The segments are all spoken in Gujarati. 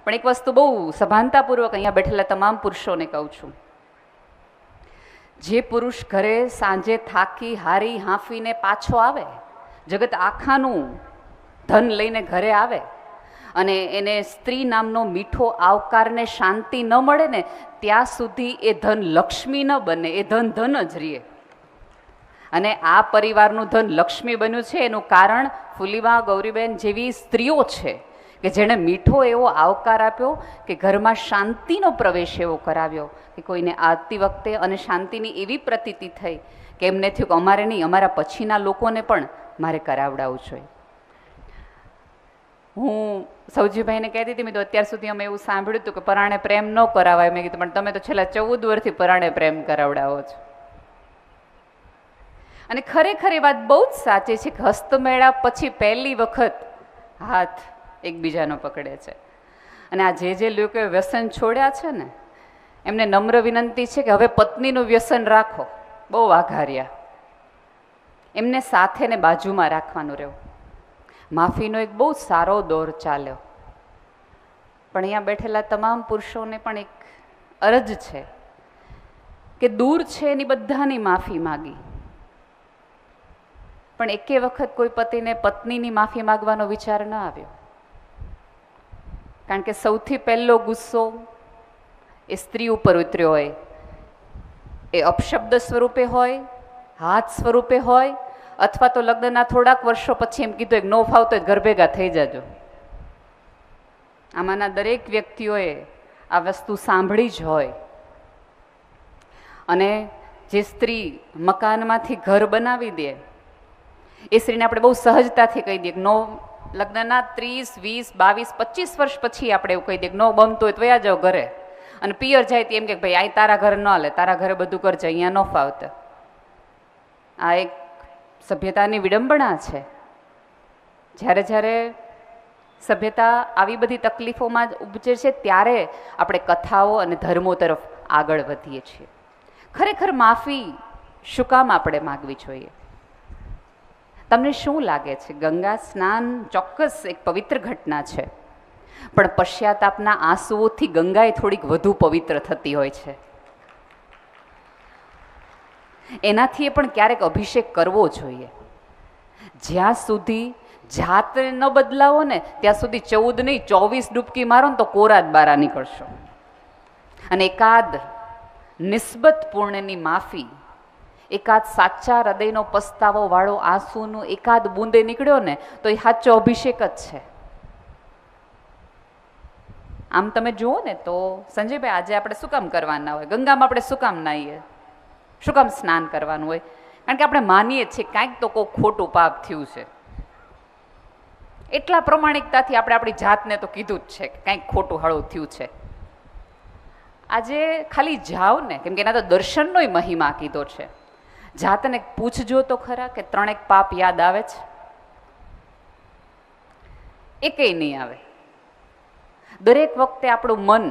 પણ એક વસ્તુ બહુ સભાનતાપૂર્વક અહીંયા બેઠેલા તમામ પુરુષોને કહું છું, જે પુરુષ ઘરે સાંજે થાકી હારી હાંફીને પાછો આવે, જગત આખાનું ધન લઈને ઘરે આવે અને એને સ્ત્રી નામનો મીઠો આવકારને શાંતિ ન મળે ને ત્યાં સુધી એ ધન લક્ષ્મી ન બને, એ ધન ધન જ રહે. અને આ પરિવારનું ધન લક્ષ્મી બન્યું છે એનું કારણ ફૂલીબા ગૌરીબેન જેવી સ્ત્રીઓ છે કે જેણે મીઠો એવો આવકાર આપ્યો, કે ઘરમાં શાંતિનો પ્રવેશ એવો કરાવ્યો કે કોઈને આવતી વખતે અને શાંતિની એવી પ્રતીતિ થઈ કે એમને થયું કે અમારે નહીં, અમારા પછીના લોકોને પણ મારે કરાવડાવવું જોઈએ. હું સૌજીભાઈને કહેતી હતી, મેં તો અત્યાર સુધી અમે એવું સાંભળ્યું હતું કે પરાણે પ્રેમ ન કરાવાય. મેં કીધું પણ તમે તો છેલ્લા 14 વર્ષથી પરાણે પ્રેમ કરાવડાવો છો. અને ખરેખર એ વાત બહુ જ સાચી છે કે હસ્તમેળા પછી પહેલી વખત હાથ એકબીજાનો પકડે છે. અને આ જે લોકોએ વ્યસન છોડ્યા છે ને એમને નમ્ર વિનંતી છે કે હવે પત્નીનું વ્યસન રાખો, બહુ આઘાર્યા, એમને સાથે ને બાજુમાં રાખવાનું રહેવું. માફીનો એક બહુ સારો દોર ચાલ્યો, પણ અહીંયા બેઠેલા તમામ પુરુષોને પણ એક અરજ છે કે દૂર છે એની બધાની માફી માગી, પણ એકે વખત કોઈ પતિને પત્નીની માફી માગવાનો વિચાર ન આવ્યો. કારણ કે સૌથી પહેલો ગુસ્સો એ સ્ત્રી ઉપર ઉતર્યો હોય, એ અપશબ્દ સ્વરૂપે હોય, હાથ સ્વરૂપે હોય, અથવા તો લગ્નના થોડાક વર્ષો પછી એમ કીધું એક નો ફાવતો ઘર ભેગા થઈ જાજો. આમાંના દરેક વ્યક્તિઓએ આ વસ્તુ સાંભળી જ હોય. અને જે સ્ત્રી મકાનમાંથી ઘર બનાવી દે એ સ્ત્રીને આપણે બહુ સહજતાથી કહી દઈએ કે નો, લગ્નના 30, 20, 22, 25 વર્ષ પછી આપણે એવું કહી દઈએ કે નો ગમતું હોય તો વયા જાઓ ઘરે. અને પિયર જાય તો એમ કે ભાઈ આ તારા ઘરે ન હાલે, તારા ઘરે બધું કરજે, અહીંયા ન ફાવતે. આ એક સભ્યતાની વિડંબણા છે. જ્યારે જ્યારે સભ્યતા આવી બધી તકલીફોમાં ઉપજે છે ત્યારે આપણે કથાઓ અને ધર્મો તરફ આગળ વધીએ છીએ. ખરેખર માફી શું કામ આપણે માગવી જોઈએ? તમને શું લાગે છે? ગંગા સ્નાન ચોક્કસ એક પવિત્ર ઘટના છે, પણ પશ્ચાતાપના આંસુઓથી ગંગા એ થોડીક વધુ પવિત્ર થતી હોય છે. એનાથી પણ ક્યારેક અભિષેક કરવો જોઈએ. જ્યાં સુધી જાત ન બદલાવો ને ત્યાં સુધી 14 નહીં 24 ડૂબકી મારો ને તો કોરા જ બારા નીકળશો. અને એકાદ નિસ્બત પૂર્ણની માફી, એકાદ સાચા હૃદયનો પસ્તાવો વાળો આંસુનું એકાદ બૂંદે નીકળ્યો ને તો એ સાચો અભિષેક જ છે. આમ તમે જુઓ ને તો સંજયભાઈ આજે આપણે શું કામ કરવાના હોય? ગંગામાં આપણે શું કામ નાહીએ? શું કામ સ્નાન કરવાનું હોય? કારણ કે આપણે માનીએ છીએ કાંઈક તો કોઈ ખોટું પાપ થયું છે. એટલા પ્રમાણિકતાથી આપણે આપણી જાતને તો કીધું જ છે કે કાંઈક ખોટું હળવું થયું છે. આજે ખાલી જાઓ ને, કેમ કે એના તો દર્શનનોય મહિમા કીધો છે. જાતને પૂછજો તો ખરા કે 3 પાપ યાદ આવે છે? એકેય નહીં આવે. દરેક વખતે આપણું મન,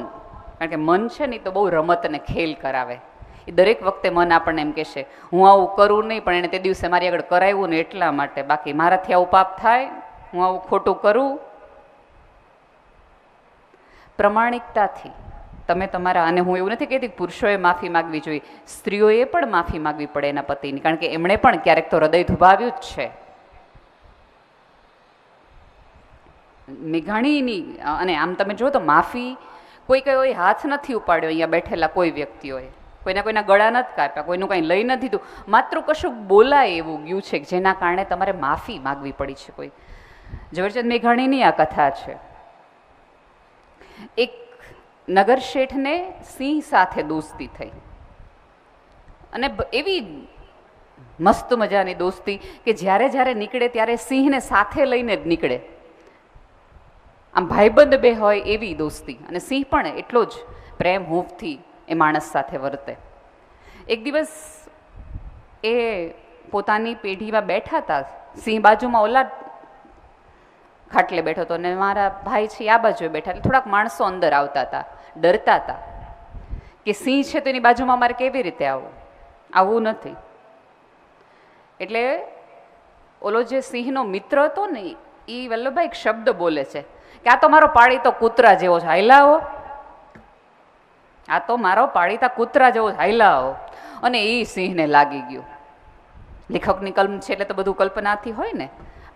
કારણ કે મન છે ને તો બહુ રમત અને ખેલ કરાવે. એ દરેક વખતે મન આપણને એમ કહેશે હું આવું કરું નહીં, પણ એને તે દિવસે મારી આગળ કરાવ્યું ને એટલા માટે, બાકી મારાથી આવું પાપ થાય, હું આવું ખોટું કરું. પ્રમાણિકતાથી તમે તમારા, અને હું એવું નથી કહેતી પુરુષોએ માફી માગવી જોઈએ, સ્ત્રીઓએ પણ માફી માગવી પડે એના પતિની, કારણ કે એમણે પણ ક્યારેક તો હૃદય દુભાવ્યું જ છે. મેઘાણીની, અને આમ તમે જુઓ તો માફી કોઈ હાથ નથી ઉપાડ્યો અહીંયા બેઠેલા કોઈ વ્યક્તિઓએ, કોઈના ગળા નથી કાપ્યા, કોઈનું કંઈ લઈ નથી દીધું, માત્ર કશું બોલાય એવું ગયું છે જેના કારણે તમારે માફી માગવી પડી છે. કોઈ ઝવેરચંદ મેઘાણીની આ કથા છે. એક નગર શેઠને સિંહ સાથે દોસ્તી થઈ, અને એવી મસ્ત મજાની દોસ્તી કે જ્યારે જ્યારે નીકળે ત્યારે સિંહને સાથે લઈને જ નીકળે. આમ ભાઈબંધ બે હોય એવી દોસ્તી, અને સિંહ પણ એટલો જ પ્રેમ હૂંફથી એ માણસ સાથે વર્તે. એક દિવસ એ પોતાની પેઢીમાં બેઠા હતા, સિંહ બાજુમાં ઓલા ખાટલે બેઠો હતો અને મારા ભાઈ છે આ બાજુએ બેઠા. એટલે થોડાક માણસો અંદર આવતા હતા, ડરતા હતા કે સિંહ છે તો એની બાજુમાં મારે કેવી રીતે આવવું નથી. એટલે ઓલો જે સિંહનો મિત્ર હતો ને એ વલ્લભભાઈ એક શબ્દ બોલે છે કે આ તો મારો પાળીતો કૂતરા જેવો છે, હાઈલાઓ, આ તો મારો પાળીતા કૂતરા જેવો છે, હાઈલાઓ. અને એ સિંહને લાગી ગયું. લેખકની કલમ છે એટલે તો બધું કલ્પનાથી હોય ને.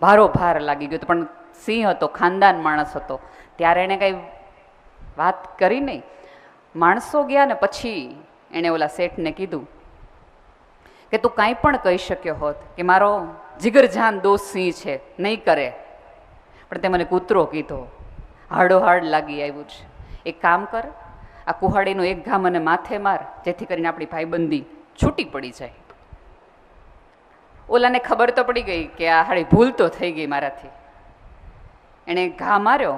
ભારો ભાર લાગી ગયો. પણ સિંહ હતો, ખાનદાન માણસ હતો, ત્યારે એને કઈ વાત કરી નહીં. માણસો ગયા ને પછી એણે ઓલા શેઠને કીધું કે તું કાંઈ પણ કહી શક્યો હોત કે મારો જીગરજાન દોસ્ત સિંહ છે, નહીં કરે, પણ તે મને કૂતરો કીધો, હાડોહાડ લાગી આવ્યું છે. એક કામ કર, આ કુહાડીનું એક ઘા મને માથે માર, જેથી કરીને આપણી ભાઈબંધી છૂટી પડી જાય. ઓલાને ખબર તો પડી ગઈ કે આ હાડી ભૂલ તો થઈ ગઈ મારાથી. એણે ઘા માર્યો,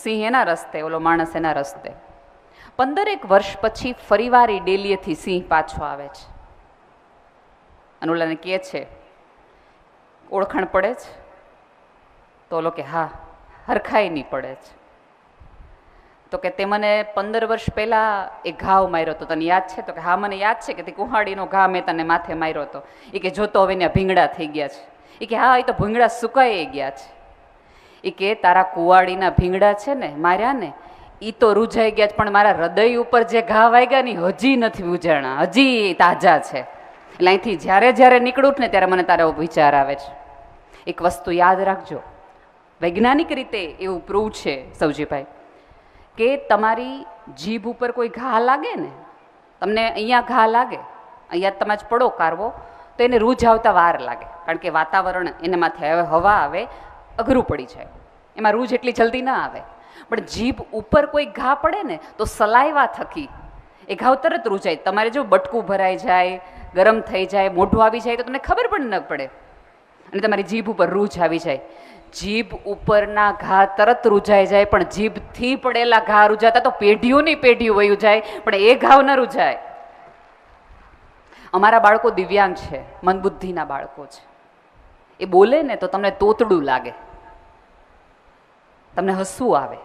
સિંહ એના રસ્તે, ઓલો માણસ એના રસ્તે. 15 વર્ષ પછી ફરીવાર એ ડેલીએથી સિંહ પાછો આવે છે અને ઓલાને કહે છે, ઓળખાણ પડે છે? તો ઓલો કે હા, હરખાઈ નહીં પડે છે. તો કે તે મને 15 વર્ષ પહેલાં એ ઘાવ માર્યો હતો, તને યાદ છે? તો કે હા મને યાદ છે કે તે કુહાડીનો ઘા મેં તને માથે માર્યો હતો. એ કે જો તો હવે ત્યાં ભીંગડા થઈ ગયા છે. એ કે હા, એ તો ભીંગડા સુકાઈ ગયા છે. એ કે તારા કુવાડીના ભીંગડા છે ને માર્યા ને, એ તો રૂઝાઈ ગયા છે, પણ મારા હૃદય ઉપર જે ઘા વાગ્યા ને હજી નથી ઉજાણા, હજી તાજા છે. એટલે અહીંથી જ્યારે જ્યારે નીકળું ને ત્યારે મને તારો વિચાર આવે છે. એક વસ્તુ યાદ રાખજો, વૈજ્ઞાનિક રીતે એવું પ્રૂવ છે સૌજીભાઈ, કે તમારી જીભ ઉપર કોઈ ઘા લાગે ને, તમને અહીંયા ઘા લાગે, અહીંયા તમે જ પડો કારવો, તો એને રૂઝ આવતા વાર લાગે, કારણ કે વાતાવરણ એને માથે હવા આવે, અઘરું પડી જાય, એમાં રૂઝ એટલી જલ્દી ના આવે. પણ જીભ ઉપર કોઈ ઘા પડે ને તો સલાઈવા થકી એ ઘાવ તરત રૂઝાય. તમારે જો બટકું ભરાઈ જાય, ગરમ થઈ જાય, મોઢું આવી જાય તો તમને ખબર પણ ન પડે, અને તમારી જીભ ઉપર રૂઝ આવી જાય. જીભ ઉપરના ઘા તરત રૂઝાઈ જાય, પણ જીભથી પડેલા ઘા રૂઝાતા તો પેઢીઓની પેઢીઓ વયું જાય, પણ એ ઘાવ ન રૂઝાય. અમારા બાળકો દિવ્યાંગ છે, મંદબુદ્ધિના બાળકો છે. એ બોલે ને તો તમને તોતડું લાગે, તમને હસવું આવે.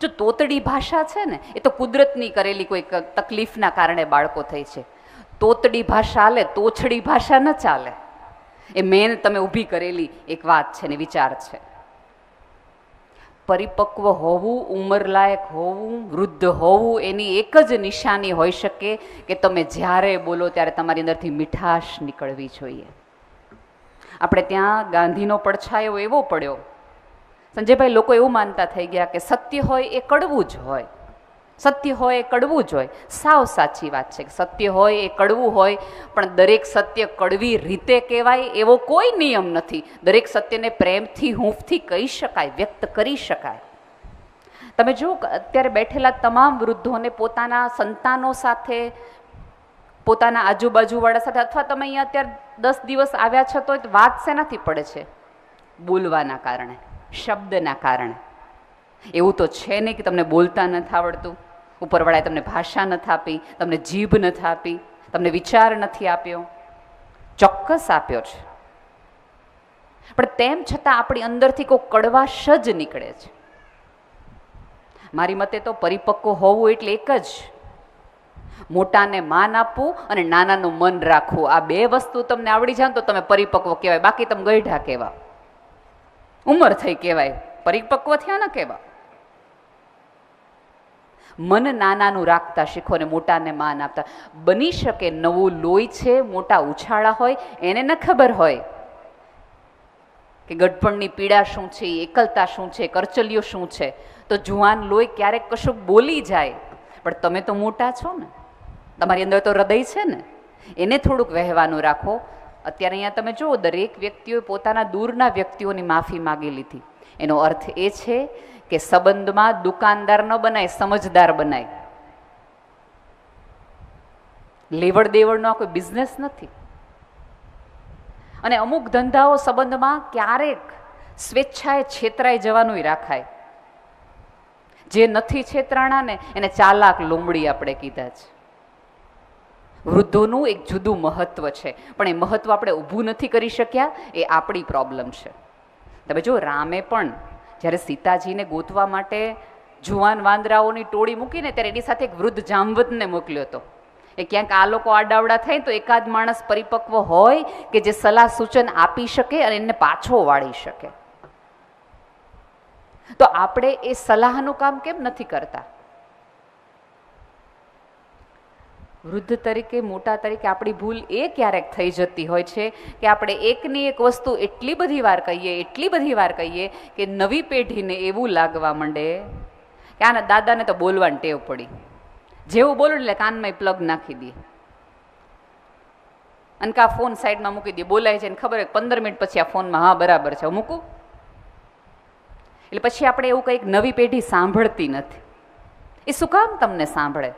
જો તોતડી ભાષા છે ને, એ તો કુદરતની કરેલી કોઈ તકલીફના કારણે બાળકો થઈ છે. તોતડી ભાષા હાલે, તોછડી ભાષા ન ચાલે. એ મેન તમે ઊભી કરેલી એક વાત છે ને વિચાર છે. પરિપક્વ હોવું, ઉંમરલાયક હોવું, વૃદ્ધ હોવું, એની એક જ નિશાની હોઈ શકે કે તમે જ્યારે બોલો ત્યારે તમારી અંદરથી મીઠાશ નીકળવી જોઈએ. આપણે ત્યાં ગાંધીનો પડછાયો એવો પડ્યો, સંજયભાઈ, લોકો એવું માનતા થઈ ગયા કે સત્ય હોય એ કડવું જ હોય, સત્ય હોય એ કડવું જ હોય. સાવ સાચી વાત છે કે સત્ય હોય એ કડવું હોય, પણ દરેક સત્ય કડવી રીતે કહેવાય એવો કોઈ નિયમ નથી. દરેક સત્યને પ્રેમથી, હૂંફથી કહી શકાય, વ્યક્ત કરી શકાય. તમે જુઓ અત્યારે બેઠેલા તમામ વૃદ્ધોને પોતાના સંતાનો સાથે, પોતાના આજુબાજુવાળા સાથે, અથવા તમે અહીંયા અત્યારે 10 દિવસ આવ્યા છો તો વાત શેનાથી પડે છે? બોલવાના કારણે, શબ્દના કારણે. એવું તો છે નહીં કે તમને બોલતા નથી આવડતું, ઉપરવાળાએ તમને ભાષા નથી આપી, તમને જીભ નથી આપી, તમને વિચાર નથી આપ્યો. ચોક્કસ આપ્યો છે, પણ તેમ છતાં આપણી અંદરથી કોઈ કડવાશ જ નીકળે છે. મારી મતે તો પરિપક્વ હોવું એટલે એક જ, મોટાને માન આપવું અને નાનાનું મન રાખવું. આ બે વસ્તુ તમને આવડી જાય તો તમે પરિપક્વ કહેવાય, બાકી તમે ગઈઢા કહેવા, ઉંમર થઈ કહેવાય, પરિપક્વ થયા ન કહેવા. મન નાનાનું રાખતા શીખો ને મોટાને માન આપતા. બની શકે નવું લોહી છે, મોટા ઉછાળા હોય, એને ન ખબર હોય કે ગઢપણની પીડા શું છે, એકલતા શું છે, કરચલીઓ શું છે, તો જુવાન લોહી ક્યારેક કશુંક બોલી જાય. પણ તમે તો મોટા છો ને, તમારી અંદર તો હૃદય છે ને, એને થોડુંક વહેવાનું રાખો. અત્યારે અહીંયા તમે જુઓ, દરેક વ્યક્તિઓએ પોતાના દૂરના વ્યક્તિઓની માફી માગી લીધી. એનો અર્થ એ છે કે સંબંધમાં દુકાનદાર ન બનાય, સમજદાર બનાય. લેવડ દેવડનો આ કોઈ બિઝનેસ નથી. અને અમુક ધંધાઓ સંબંધમાં ક્યારેક સ્વેચ્છાએ છેતરાઈ જવાનું રાખાય. જે નથી છેતરાણા ને એને ચાલાક લોમડી આપણે કીધા છે. વૃદ્ધોનું એક જુદું મહત્વ છે, પણ એ મહત્વ આપણે ઊભું નથી કરી શક્યા, એ આપણી પ્રોબ્લેમ છે. તમે જો, રામે પણ જ્યારે સીતાજીને ગોતવા માટે જુવાન વાંદરાઓની ટોળી મૂકીને ત્યારે એની સાથે એક વૃદ્ધ જામવંતને મોકલ્યો હતો. એ ક્યાંક આ લોકો આડાવડા થાય તો એકાદ માણસ પરિપક્વ હોય કે જે સલાહ સૂચન આપી શકે અને એને પાછો વાળી શકે. તો આપણે એ સલાહનું કામ કેમ નથી કરતા? વૃદ્ધ તરીકે, મોટા તરીકે આપણી ભૂલ એ ક્યારેક થઈ જતી હોય છે કે આપણે એકની એક વસ્તુ એટલી બધી વાર કહીએ કે નવી પેઢીને એવું લાગવા માંડે કે આના દાદાને તો બોલવાની ટેવ પડી, જેવું બોલું એટલે કાનમાં પ્લગ નાખી દે અને કા ફોન સાઈડમાં મૂકી દે, બોલાય છે ને ખબર હોય 15 મિનિટ પછી આ ફોનમાં હા બરાબર છે મૂકું. એટલે પછી આપણે એવું કંઈક નવી પેઢી સાંભળતી નથી. એ શું કામ તમને સાંભળે?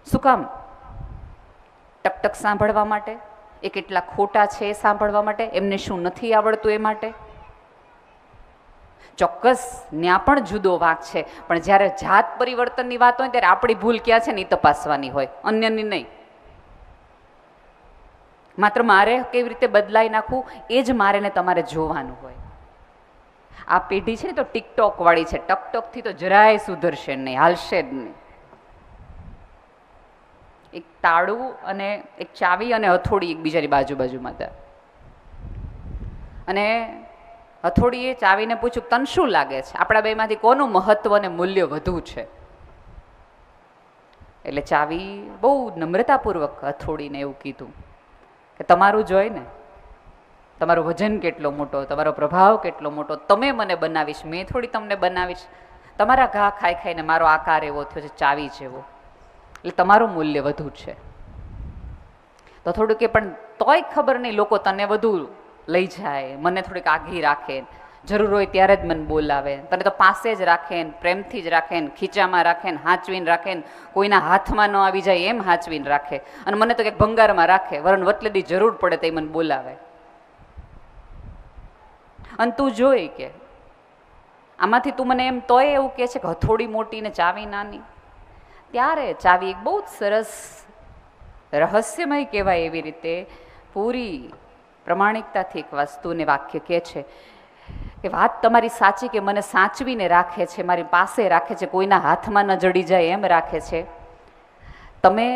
શું કામ? ટકટક સાંભળવા માટે? એ કેટલા ખોટા છે એ સાંભળવા માટે? એમને શું નથી આવડતું એ માટે? ચોક્કસ ત્યાં પણ જુદો વાંક છે, પણ જ્યારે જાત પરિવર્તનની વાત હોય ત્યારે આપણી ભૂલ ક્યાં છે ને એ તપાસવાની હોય, અન્યની નહીં. માત્ર મારે કેવી રીતે બદલાઈ નાખવું એ જ મારે ને તમારે જોવાનું હોય. આ પેઢી છે ને તો ટિકટોક વાળી છે, ટકટોકથી તો જરાય સુધરશે નહીં, હાલશે જ નહીં. એક તાળું અને એક ચાવી અને હથોડી એકબીજાની બાજુમાં હતા, અને હથોડીએ ચાવીને પૂછ્યું તને શું લાગે છે આપણા બેમાંથી કોનું મહત્વ અને મૂલ્ય વધુ છે? એટલે ચાવી બહુ નમ્રતાપૂર્વક હથોડીને એવું કીધું કે તમારું જોઈ ને, તમારું વજન કેટલો મોટો, તમારો પ્રભાવ કેટલો મોટો, તમે મને બનાવીશ, મેં થોડી તમને બનાવીશ. તમારા ઘા ખાઈ ખાઈને મારો આકાર એવો થયો છે ચાવી જેવો, એટલે તમારું મૂલ્ય વધુ છે. તો થોડું કે પણ તોય ખબર નહીં, લોકો તને વધુ લઈ જાય, મને થોડીક આઘી રાખે, જરૂર હોય ત્યારે જ મને બોલાવે, તને તો પાસે જ રાખે, પ્રેમથી જ રાખે, ખીચામાં રાખે, હાંચવીને રાખે, કોઈના હાથમાં ન આવી જાય એમ હાંચવીને રાખે, અને મને તો કંઈક ભંગારમાં રાખે, વરણ વતલેદી જરૂર પડે તો મને બોલાવે. અને તું જોઈ કે આમાંથી તું મને એમ તોય એવું કહે છે કે હથોડી મોટી ને ચાવી નાની. ત્યારે ચાવી એક બહુ જ સરસ રહસ્યમય કહેવાય એવી રીતે પૂરી પ્રમાણિકતાથી એક વસ્તુને વાક્ય કહે છે કે વાત તમારી સાચી કે મને સાચવીને રાખે છે, મારી પાસે રાખે છે, કોઈના હાથમાં ન જડી જાય એમ રાખે છે. તમે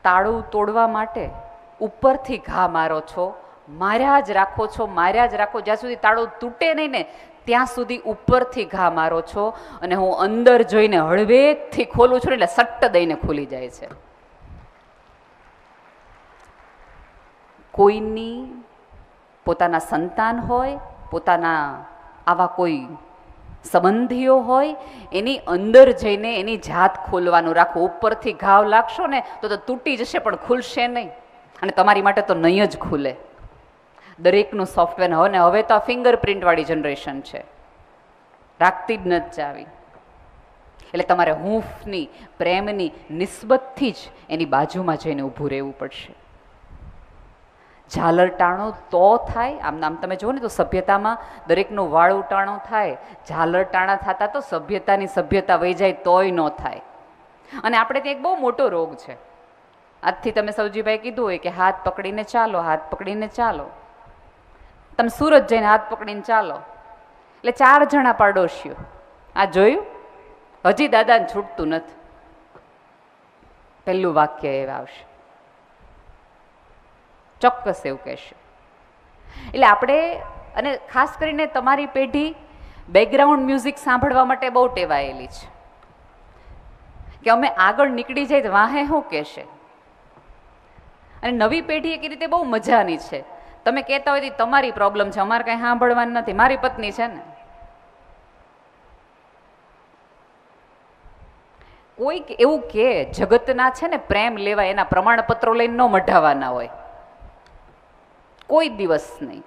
તાળું તોડવા માટે ઉપરથી ઘા મારો છો, માર્યા જ રાખો છો, માર્યા જ રાખો, જ્યાં સુધી તાળું તૂટે નહીં ને ત્યાં સુધી ઉપરથી ઘા મારો છો, અને હું અંદર જોઈને હળવેકથી ખોલું છું એટલે સટ્ટ દઈને ખુલી જાય છે. કોઈની પોતાના સંતાન હોય, પોતાના આવા કોઈ સંબંધીઓ હોય, એની અંદર જઈને એની જાત ખોલવાનું રાખો. ઉપરથી ઘાવ લાગશો ને તો તૂટી જશે પણ ખુલશે નહીં, અને તમારી માટે તો નહીં જ ખુલે. દરેકનું સોફ્ટવેર હવે તો આ ફિંગરપ્રિન્ટ વાળી જનરેશન છે, રાખતી જ નથી ચાવી. એટલે તમારે હૂંફની, પ્રેમની નિસ્બતથી જ એની બાજુમાં જઈને ઊભું રહેવું પડશે. ઝાલર ટાણો તો થાય, આમ તમે જુઓ ને તો સભ્યતામાં દરેકનું વાળું ટાણું થાય, ઝાલર ટાણા થતા તો સભ્યતા વહી જાય તોય ન થાય. અને આપણે ત્યાં એક બહુ મોટો રોગ છે. આજથી તમે સૌજીભાઈ કીધું હોય કે હાથ પકડીને ચાલો, હાથ પકડીને ચાલો. તમે સુરત જઈને હાથ પકડીને ચાલો એટલે 4 જણા પાડોશીઓ આ જોયું, હજી દાદાને છૂટતું નથી. પહેલું વાક્ય એ આવશે, ચોક્કસ એવું કહેશે. એટલે આપણે, અને ખાસ કરીને તમારી પેઢી બેકગ્રાઉન્ડ મ્યુઝિક સાંભળવા માટે બહુ ટેવાયેલી છે કે અમે આગળ નીકળી જાય તો વાહે શું કહેશે. અને નવી પેઢી એક રીતે બહુ મજાની છે. તમે કહેતા હોય તો તમારી પ્રોબ્લેમ છે, અમારે કંઈ સાંભળવાનું નથી, મારી પત્ની છે ને. કોઈક એવું કે જગતના છે ને પ્રેમ લેવાય એના પ્રમાણપત્રો લઈને ન મઢાવવાના હોય, કોઈ દિવસ નહીં.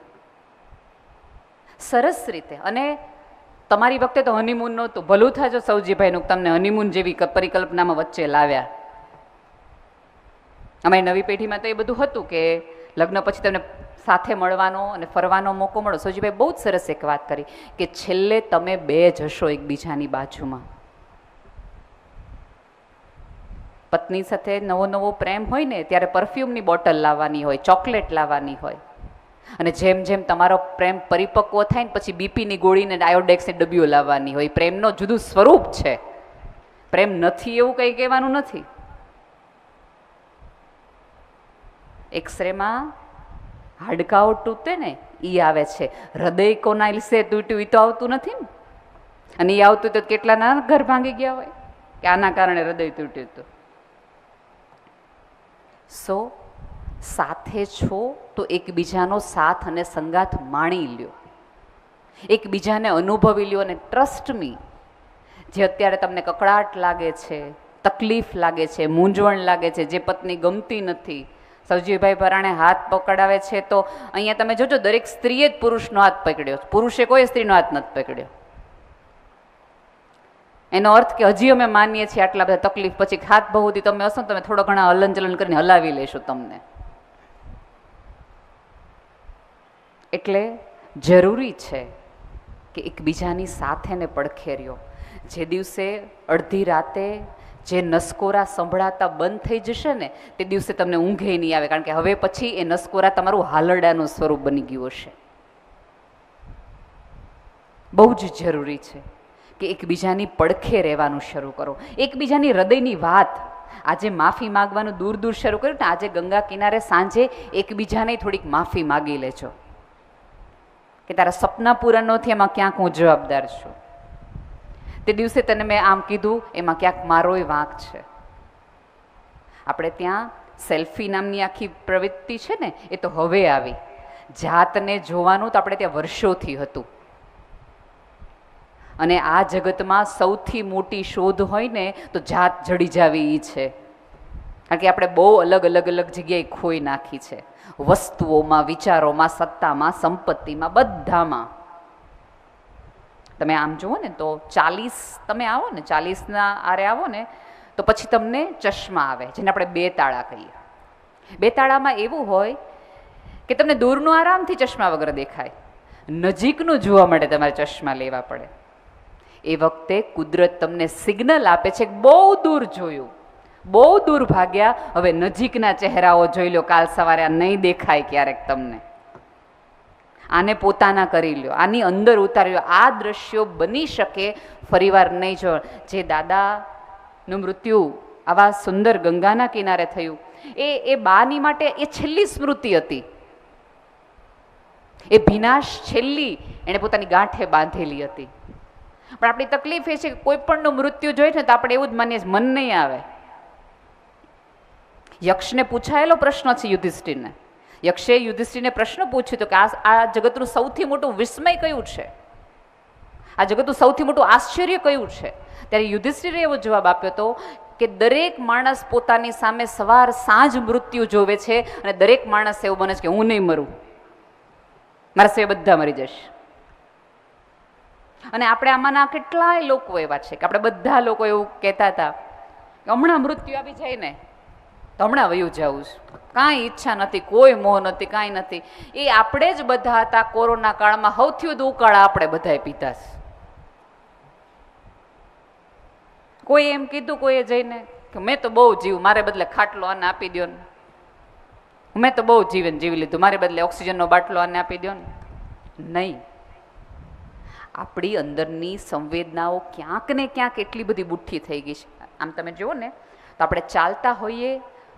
સરસ રીતે. અને તમારી વખતે તો હનીમૂન નહોતું, ભલું થાજો સૌજીભાઈનું તમને હનીમૂન જેવી પરિકલ્પનામાં વચ્ચે લાવ્યા. અમારી નવી પેઢીમાં તો એ બધું હતું કે લગ્ન પછી તમને સાથે મળવાનો અને ફરવાનો મોકો મળો. સૌજીભાઈ બહુ જ સરસ એક વાત કરી કે છેલ્લે તમે બે જ હશો એકબીજાની બાજુમાં. પત્ની સાથે નવો પ્રેમ હોય ને ત્યારે પરફ્યુમની બોટલ લાવવાની હોય, ચોકલેટ લાવવાની હોય, અને જેમ જેમ તમારો પ્રેમ પરિપક્વ થાય ને પછી બીપીની ગોળીને આયોડેક્સની ડબ્બીઓ લાવવાની હોય. પ્રેમનો જુદું સ્વરૂપ છે, પ્રેમ નથી એવું કંઈ કહેવાનું નથી. એક્સરેમાં હાડકાઓ તૂટે ને એ આવે છે. હૃદય કોના હિસ્સે તૂટ્યું એ તો આવતું નથી ને. અને એ આવતું તો કેટલાના ઘર ભાંગી ગયા હોય કે આના કારણે હૃદય તૂટ્યું હતું. સાથે છો તો એકબીજાનો સાથ અને સંગાથ માણી લ્યો, એકબીજાને અનુભવી લ્યો. અને ટ્રસ્ટ મી, જે અત્યારે તમને કકડાટ લાગે છે, તકલીફ લાગે છે, મૂંઝવણ લાગે છે, જે પત્ની ગમતી નથી, સવજીભાઈ ભરાણે હાથ પકડાવે છે, તો અહીંયા તમે જોજો દરેક સ્ત્રીએ જ પુરુષનો હાથ પકડ્યો, પુરુષે કોઈ સ્ત્રીનો હાથ નથી પકડ્યો. એનો અર્થ કે હજી અમે માનીએ છીએ આટલા બધા તકલીફ પછી હાથ બહુથી તમે હશો તમે થોડો ઘણા હલન ચલન કરીને હલાવી લેશો તમને. એટલે જરૂરી છે કે એકબીજાની સાથે ને પડખે રહ્યો. જે દિવસે અડધી રાતે જે નસકોરા સંભળાતા બંધ થઈ જશે ને તે દિવસે તમને ઊંઘે નહીં આવે, કારણ કે હવે પછી એ નસકોરા તમારું હાલરડાનું સ્વરૂપ બની ગયું હશે. બહુ જ જરૂરી છે કે એકબીજાની પડખે રહેવાનું શરૂ કરો, એકબીજાની હૃદયની વાત. આજે માફી માગવાનું દૂર દૂર શરૂ કર્યું ને, આજે ગંગા કિનારે સાંજે એકબીજાને થોડીક માફી માગી લેજો કે તારા સપના પૂરા નથી એમાં ક્યાંક હું જવાબદાર છું. તે દિવસે તને મેં આમ કીધું એમાં ક્યાંક મારોય વાંક છે. આપણે ત્યાં સેલ્ફી નામની આખી પ્રવૃત્તિ છે ને એ તો હવે આવી. જાતને જોવાનું તો આપણે ત્યાં વર્ષોથી હતું. અને આ જગતમાં સૌથી મોટી શોધ હોય ને તો જાત જડી જાવી એ છે. કારણ કે આપણે બહુ અલગ અલગ અલગ જગ્યાએ ખોઈ નાખી છે, વસ્તુઓમાં, વિચારોમાં, સત્તામાં, સંપત્તિમાં, બધામાં. તમે આમ જુઓ ને તો 40 તમે આવો ને 40ના આરે આવો ને તો પછી તમને ચશ્મા આવે, જેને આપણે બે તાળા કહીએ. બે તાળામાં એવું હોય કે તમને દૂરનું આરામથી ચશ્મા વગર દેખાય, નજીકનું જોવા માટે તમારે ચશ્મા લેવા પડે. એ વખતે કુદરત તમને સિગ્નલ આપે છે કે બહુ દૂર જોયું, બહુ દૂર ભાગ્યા, હવે નજીકના ચહેરાઓ જોઈ લો, કાલ સવારે આ નહીં દેખાય ક્યારેક તમને. આને પોતાના કરી લ્યો, આની અંદર ઉતારી લો. આ દ્રશ્યો બની શકે ફરીવાર નહીં. જો જે દાદાનું મૃત્યુ આવા સુંદર ગંગાના કિનારે થયું, એ બાની માટે એ છેલ્લી સ્મૃતિ હતી. એ ભીનાશ છેલ્લી એણે પોતાની ગાંઠે બાંધેલી હતી. પણ આપણી તકલીફ એ છે કે કોઈ પણનું મૃત્યુ જોઈએ ને તો આપણે એવું જ માનીએ, મન નહીં આવે. યક્ષને પૂછાયેલો પ્રશ્ન છે યુધિષ્ઠિરને. યક્ષે યુધિષ્ઠિરને પ્રશ્ન પૂછ્યો તો કે આ જગતનું સૌથી મોટું વિસ્મય કયું છે, આ જગતનું સૌથી મોટું આશ્ચર્ય કયું છે? ત્યારે યુધિષ્ઠિરે એવો જવાબ આપ્યો હતો કે દરેક માણસ પોતાની સામે સવાર સાંજ મૃત્યુ જોવે છે અને દરેક માણસ એવું બને છે કે હું નહીં મરું, મારા સિવાય બધા મરી જશે. અને આપણે આમાંના કેટલાય લોકો એવા છે કે આપણે બધા લોકો એવું કહેતા હતા કે હમણાં મૃત્યુ આવી જાય ને તો હમણાં વયું જવું છે, કાંઈ ઈચ્છા નથી, કોઈ મોહ નથી, કાંઈ નથી. એ આપણે જ બધા હતા કોરોના કાળમાં સૌથી વધુ ઉકાળા આપણે બધાએ પીતા છે. કોઈ એમ કીધું કોઈએ જઈને કે મેં તો બહુ જીવ, મારે બદલે ખાટલો આને આપી દો ને, મેં તો બહુ જીવન જીવી લીધું, મારે બદલે ઓક્સિજનનો બાટલો આને આપી દો ને. નહીં, આપણી અંદરની સંવેદનાઓ ક્યાંક ને ક્યાંક એટલી બધી બુઠ્ઠી થઈ ગઈ છે. આમ તમે જુઓ ને તો આપણે ચાલતા હોઈએ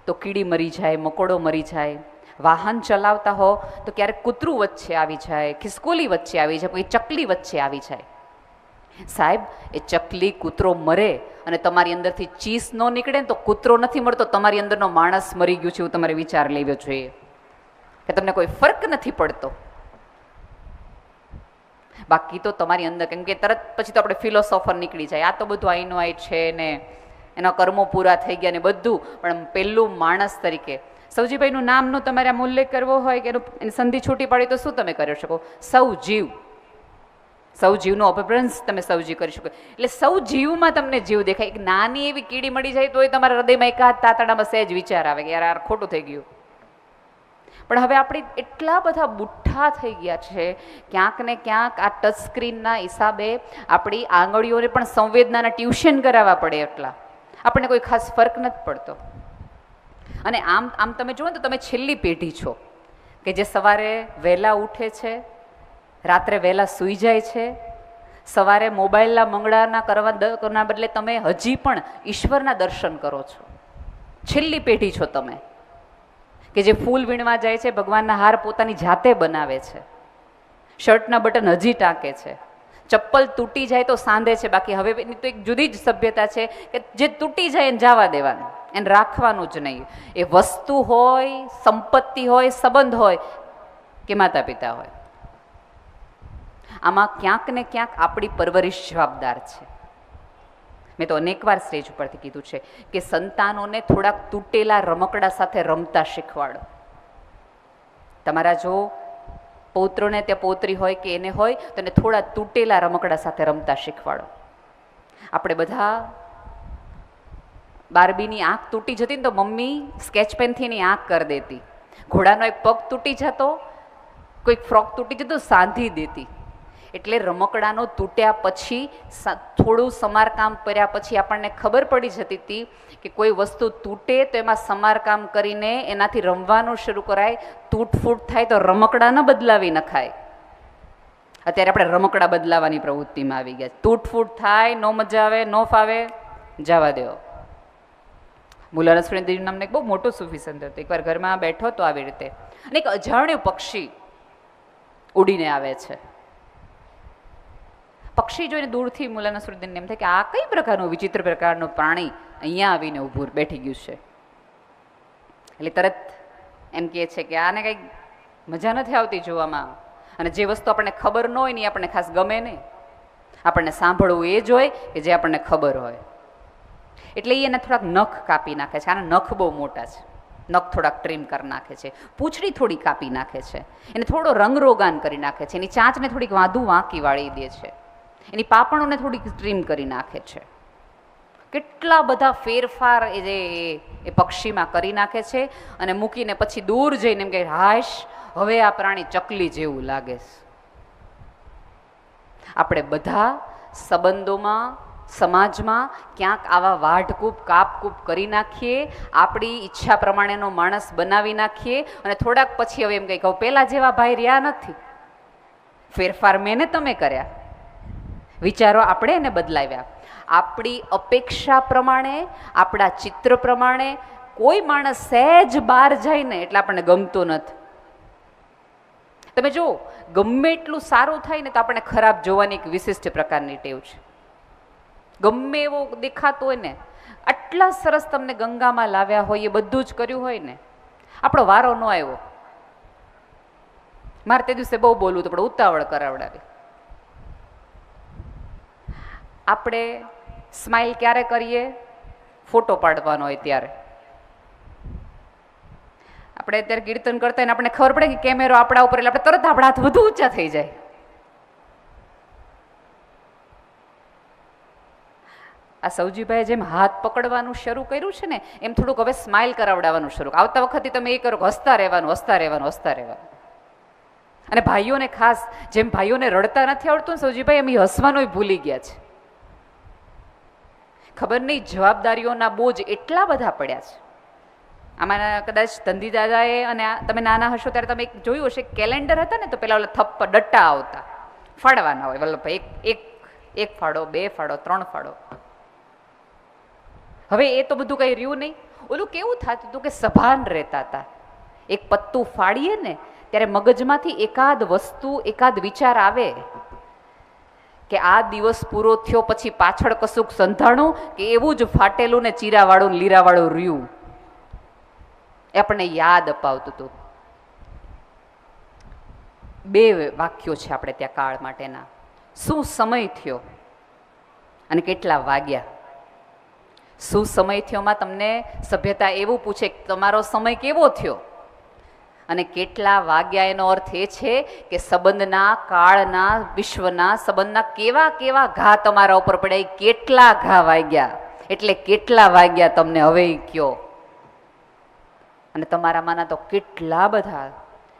તો કીડી મરી જાય, મકોડો મરી જાય. વાહન ચલાવતા હો તો ક્યારેક કૂતરું વચ્ચે આવી જાય, ખિસકોલી વચ્ચે આવી જાય, કોઈ ચકલી વચ્ચે આવી જાય. સાહેબ, એ ચકલી કૂતરો મરે અને તમારી અંદરથી ચીસ ન નીકળે ને તો કૂતરો નથી મળતો, તમારી અંદરનો માણસ મરી ગયું છે એવું તમારે વિચાર લેવો જોઈએ. કે તમને કોઈ ફરક નથી પડતો. બાકી તો તમારી અંદર, કેમ કે તરત પછી તો આપણે ફિલોસોફર નીકળી જાય, આ તો બધું આઈનો આઈ છે ને એના કર્મો પૂરા થઈ ગયા ને બધું. પણ પેલું માણસ તરીકે સવજીભાઈનું નામનો તમારે આમ ઉલ્લેખ કરવો હોય કે એની સંધિ છૂટી પાડી તો શું તમે કરી શકો? સૌ જીવ, સૌ જીવનો અપભ્રંશ તમે સૌજી કરી શકો. એટલે સૌ જીવમાં તમને જીવ દેખાય. એક નાની એવી કીડી મળી જાય તો એ તમારા હૃદયમાં એકાદ તાતડામાં સહેજ વિચાર આવે કે યાર ખોટું થઈ ગયું. પણ હવે આપણે એટલા બધા બુઠ્ઠા થઈ ગયા છે, ક્યાંક ને ક્યાંક આ ટચ સ્ક્રીનના હિસાબે આપણી આંગળીઓને પણ સંવેદનાના ટ્યુશન કરાવવા પડે, એટલા આપણને કોઈ ખાસ ફરક નથી પડતો. અને આમ તમે જુઓ ને તો તમે છેલ્લી પેઢી છો કે જે સવારે વહેલા ઉઠે છે, રાત્રે વહેલા સૂઈ જાય છે. સવારે મોબાઈલના મંગળાના કરવાના બદલે તમે હજી પણ ઈશ્વરના દર્શન કરો છો. છેલ્લી પેઢી છો તમે કે જે ફૂલ વીણવા જાય છે, ભગવાનના હાર પોતાની જાતે બનાવે છે. શર્ટના બટન હજી ટાંકે છે, ચપ્પલ તૂટી જાય તો સાંધે છે. બાકી હવે એની તો એક જુદી જ સભ્યતા છે કે જે તૂટી જાય એને જવા દેવાનું, એને રાખવાનું જ નહીં. એ વસ્તુ હોય, સંપત્તિ હોય, સંબંધ હોય કે માતા પિતા હોય, આમાં ક્યાંક ને ક્યાંક આપણી પરવરિશ જવાબદાર છે. મેં તો અનેકવાર સ્ટેજ ઉપરથી કીધું છે કે સંતાનોને થોડાક તૂટેલા રમકડા સાથે રમતા શીખવાડો. તમારા જો પૌત્રને ત્યાં પૌત્રી હોય કે એને હોય તો એને થોડા તૂટેલા રમકડા સાથે રમતા શીખવાડો. આપણે બધા બાર્બીની આંખ તૂટી જતી ને તો મમ્મી સ્કેચ પેનથી એની આંખ કરી દેતી, ઘોડાનો એક પગ તૂટી જતો, કોઈક ફ્રોક તૂટી જતો સાંધી દેતી. એટલે રમકડાનો તૂટ્યા પછી થોડું સમારકામ કર્યા પછી આપણને ખબર પડી જતી હતી કે કોઈ વસ્તુ તૂટે તો એમાં સમારકામ કરીને એનાથી રમવાનું શરૂ કરાય. તૂટફૂટ થાય તો રમકડા ન બદલાવી નખાય. અત્યારે આપણે રમકડા બદલાવાની પ્રવૃત્તિમાં આવી ગયા. તૂટફૂટ થાય, ન મજા આવે, ન ફાવે, જવા દો. મુલા નસરુદ્દીન નામને એક બહુ મોટો સૂફી સંત હતો. એકવાર ઘરમાં બેઠો તો આવી રીતે અને એક અજાણ્યું પક્ષી ઉડીને આવે છે. પક્ષી જોઈને દૂરથી મુલા નસરુદ્દીનને એમ થાય કે આ કઈ પ્રકારનું વિચિત્ર પ્રકારનું પ્રાણી અહીંયા આવીને ઊભું બેઠી ગયું છે. એટલે તરત એમ કહે છે કે આને કંઈક મજા નથી આવતી જોવામાં, અને જે વસ્તુ આપણને ખબર ન હોય ને એ આપણને ખાસ ગમે નહીં. આપણને સાંભળવું એ જ હોય કે જે આપણને ખબર હોય. એટલે એ એને થોડાક નખ કાપી નાખે છે. આના નખ બહુ મોટા છે, નખ થોડાક ટ્રીમ કરી નાખે છે, પૂંછડી થોડી કાપી નાખે છે, એને થોડો રંગરોગાન કરી નાખે છે, એની ચાંચને થોડીક વાંધું વાંકી વાળી દે છે, એની પાપણોને થોડીક ટ્રીમ કરી નાખે છે. કેટલા બધા ફેરફાર એ પક્ષીમાં કરી નાખે છે અને મૂકીને પછી દૂર જઈને એમ કે હાશ, હવે આ પ્રાણી ચકલી જેવું લાગે છે. આપણે બધા સંબંધોમાં, સમાજમાં ક્યાંક આવા વાઢકૂપ કાપકૂપ કરી નાખીએ, આપણી ઈચ્છા પ્રમાણેનો માણસ બનાવી નાખીએ અને થોડાક પછી હવે એમ કહે પહેલાં જેવા ભાઈ રહ્યા નથી, ફેરફાર મેં ને તમે કર્યા, વિચારો આપણે એને બદલાવ્યા. આપણી અપેક્ષા પ્રમાણે, આપણા ચિત્ર પ્રમાણે કોઈ માણસ સહેજ બહાર જાય ને એટલે આપણને ગમતો નથી. તમે જો ગમે એટલું સારું થાય ને તો આપણે ખરાબ જોવાની એક વિશિષ્ટ પ્રકારની ટેવ છે. ગમે એવો દેખાતો હોય ને, આટલા સરસ તમને ગંગામાં લાવ્યા હોય, એ બધું જ કર્યું હોય ને, આપણો વારો ન આવ્યો, મારે તે દિવસે બહુ બોલવું તો આપણે ઉતાવળ કરાવડાવી. આપણે સ્માઇલ ક્યારે કરીએ? ફોટો પાડવાનો હોય ત્યારે. આપણે અત્યારે કીર્તન કરતા હોય ને આપણને ખબર પડે કે કેમેરો આપણા ઉપર, એટલે આપણે તરત આપણા હાથ વધુ ઊંચા થઈ જાય. આ સૌજીભાઈએ જેમ હાથ પકડવાનું શરૂ કર્યું છે ને, એમ થોડુંક હવે સ્માઇલ કરાવડાવવાનું શરૂ. આવતા વખતે તમે એ કરો, હસતા રહેવાનું, હસતા રહેવાનું, હસતા રહેવાનું. અને ભાઈઓને ખાસ, જેમ ભાઈઓને રડતા નથી આવડતું ને સૌજીભાઈ, એમ હસવાનું ભૂલી ગયા છે. ખબર નહીં જવાબદારીઓના બોજ એટલા બધા પડ્યા છે. આમાં કદાચ ધંધી દાદાએ, અને તમે નાના હશો ત્યારે તમે જોયું હશે, કેલેન્ડર હતા ને તો પેલા ઓલા થપ્પ ડટ્ટા આવતા, ફાડવાના હોય, વલ્લભભાઈ એક ફાડો, 2 ફાડો, 3 ફાડો. હવે એ તો બધું કઈ રહ્યું નહીં. ઓલું કેવું થતું હતું કે સભાન રહેતા હતા. એક પત્તું ફાડીએ ને ત્યારે મગજમાંથી એકાદ વસ્તુ, એકાદ વિચાર આવે કે આ દિવસ પૂરો થયો પછી પાછળ કશુંક સંધાણું કે એવું જ ફાટેલું ને ચીરાવાળું ને લીરાવાળું રહ્યું. એ આપણને યાદ અપાવતું હતું. 2 વાક્યો છે આપણે ત્યાં કાળ માટેના. શું સમય થયો અને કેટલા વાગ્યા. શું સમય થયોમાં તમને સભ્યતા એવું પૂછે કે તમારો સમય કેવો થયો, અને કેટલા વાગ્યા એનો અર્થ એ છે કે સંબંધના, કાળના, વિશ્વના સંબંધના કેવા કેવા ઘા તમારા ઉપર પડ્યા, કેટલા ઘા વાગ્યા, એટલે કેટલા વાગ્યા તમને હવે કયો. અને તમારામાંના તો કેટલા બધા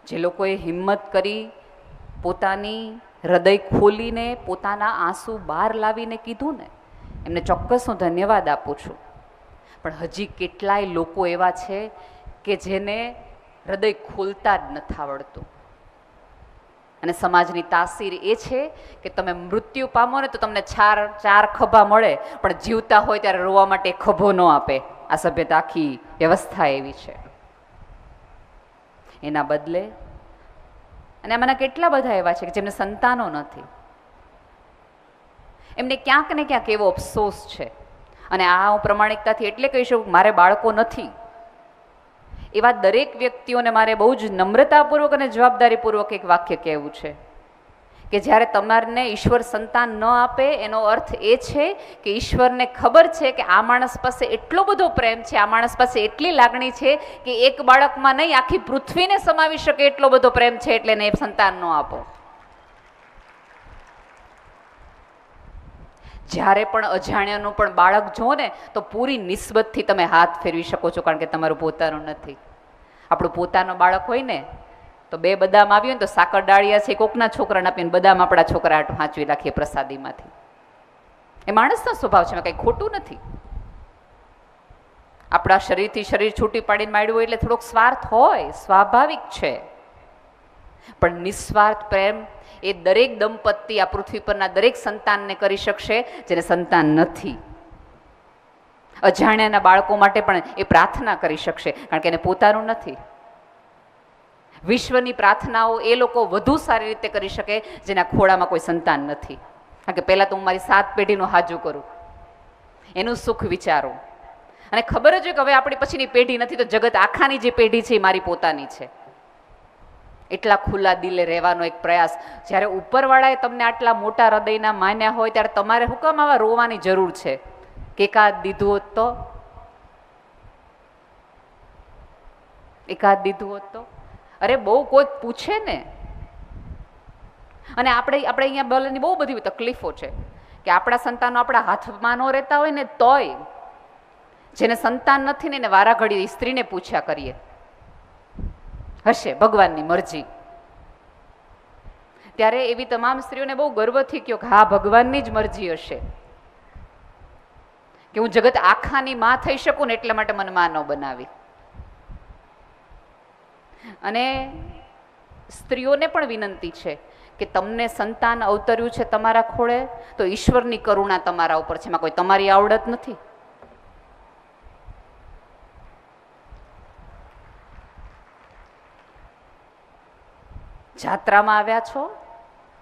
જે લોકોએ હિંમત કરી, પોતાની હૃદય ખોલીને પોતાના આંસુ બહાર લાવીને કીધું ને, એમને ચોક્કસ હું ધન્યવાદ આપું છું. પણ હજી કેટલાય લોકો એવા છે કે જેને હૃદય ખોલતા જ નથી આવડતું. અને સમાજની તાસીર એ છે કે તમે મૃત્યુ પામો ને તો તમને ચાર ખભા મળે, પણ જીવતા હોય ત્યારે રોવા માટે ખભો ન આપે. આ સભ્યતા આખી વ્યવસ્થા એવી છે. એના બદલે અને આમાંના કેટલા બધા એવા છે કે જેમને સંતાનો નથી, એમને ક્યાંક ને ક્યાંક એવો અફસોસ છે. અને આ હું પ્રમાણિકતાથી એટલે કહી શકું, મારે બાળકો નથી. એવા દરેક વ્યક્તિઓને મારે બહુ જ નમ્રતાપૂર્વક અને જવાબદારીપૂર્વક એક વાક્ય કહેવું છે કે જ્યારે તમારને ઈશ્વર સંતાન ન આપે એનો અર્થ એ છે કે ઈશ્વરને ખબર છે કે આ માણસ પાસે એટલો બધો પ્રેમ છે, આ માણસ પાસે એટલી લાગણી છે કે એક બાળકમાં નહીં આખી પૃથ્વીને સમાવી શકે એટલો બધો પ્રેમ છે, એટલે એને સંતાન ન આપો. જ્યારે પણ અજાણ્યાનું પણ બાળક જો ને તો પૂરી નિસ્બતથી તમે હાથ ફેરવી શકો છો, કારણ કે તમારું પોતાનું નથી. આપણું પોતાનું બાળક હોય ને તો 2 બદામ આવ્યું ને તો સાકર ડાળિયા છે કોકના છોકરાને આપીને બદામ આપણા છોકરા હાટું હાંચવી રાખીએ પ્રસાદીમાંથી. એ માણસનો સ્વભાવ છે, કંઈ ખોટું નથી. આપણા શરીરથી શરીર છૂટી પાડીને માંડ્યું હોય એટલે થોડોક સ્વાર્થ હોય, સ્વાભાવિક છે. પણ નિસ્વાર્થ પ્રેમ એ દરેક દંપતી આ પૃથ્વી પરના દરેક સંતાનને કરી શકશે જેને સંતાન નથી. અજાણ્યાના બાળકો માટે પણ એ પ્રાર્થના કરી શકશે, કારણ કે એને પોતાનું નથી. વિશ્વની પ્રાર્થનાઓ એ લોકો વધુ સારી રીતે કરી શકે જેના ખોળામાં કોઈ સંતાન નથી. કારણ કે પહેલાં તો હું મારી 7 પેઢીનું હાજુ કરું, એનું સુખ વિચારું, અને ખબર જ હોય કે હવે આપણી પછીની પેઢી નથી તો જગત આખાની જે પેઢી છે એ મારી પોતાની છે. એટલા ખુલ્લા દિલે રહેવાનો એક પ્રયાસ. જ્યારે ઉપરવાળાએ તમને આટલા મોટા હૃદયના માન્યા હોય ત્યારે તમારે હું કામ આવા રોવાની જરૂર છે કે એકાદ દીધું હોત તો, એકાદ દીધું હોત તો. અરે બહુ કોઈક પૂછે ને, અને આપણે અહીંયા બોલવાની બહુ બધી તકલીફો છે કે આપણા સંતાનો આપણા હાથમાં ન રહેતા હોય ને તોય જેને સંતાન નથી ને એને વારાઘડી સ્ત્રીને પૂછ્યા કરીએ, હશે ભગવાનની મરજી. ત્યારે એવી તમામ સ્ત્રીઓને બહુ ગર્વથી કહ્યો કે હા ભગવાનની જ મરજી હશે કે હું જગત આખાની માં થઈ શકું ને એટલા માટે મને માં ન બનાવી. અને સ્ત્રીઓને પણ વિનંતી છે કે તમને સંતાન અવતર્યું છે તમારા ખોળે તો ઈશ્વરની કરુણા તમારા ઉપર છે, એમાં કોઈ તમારી આવડત નથી. જાત્રામાં આવ્યા છો,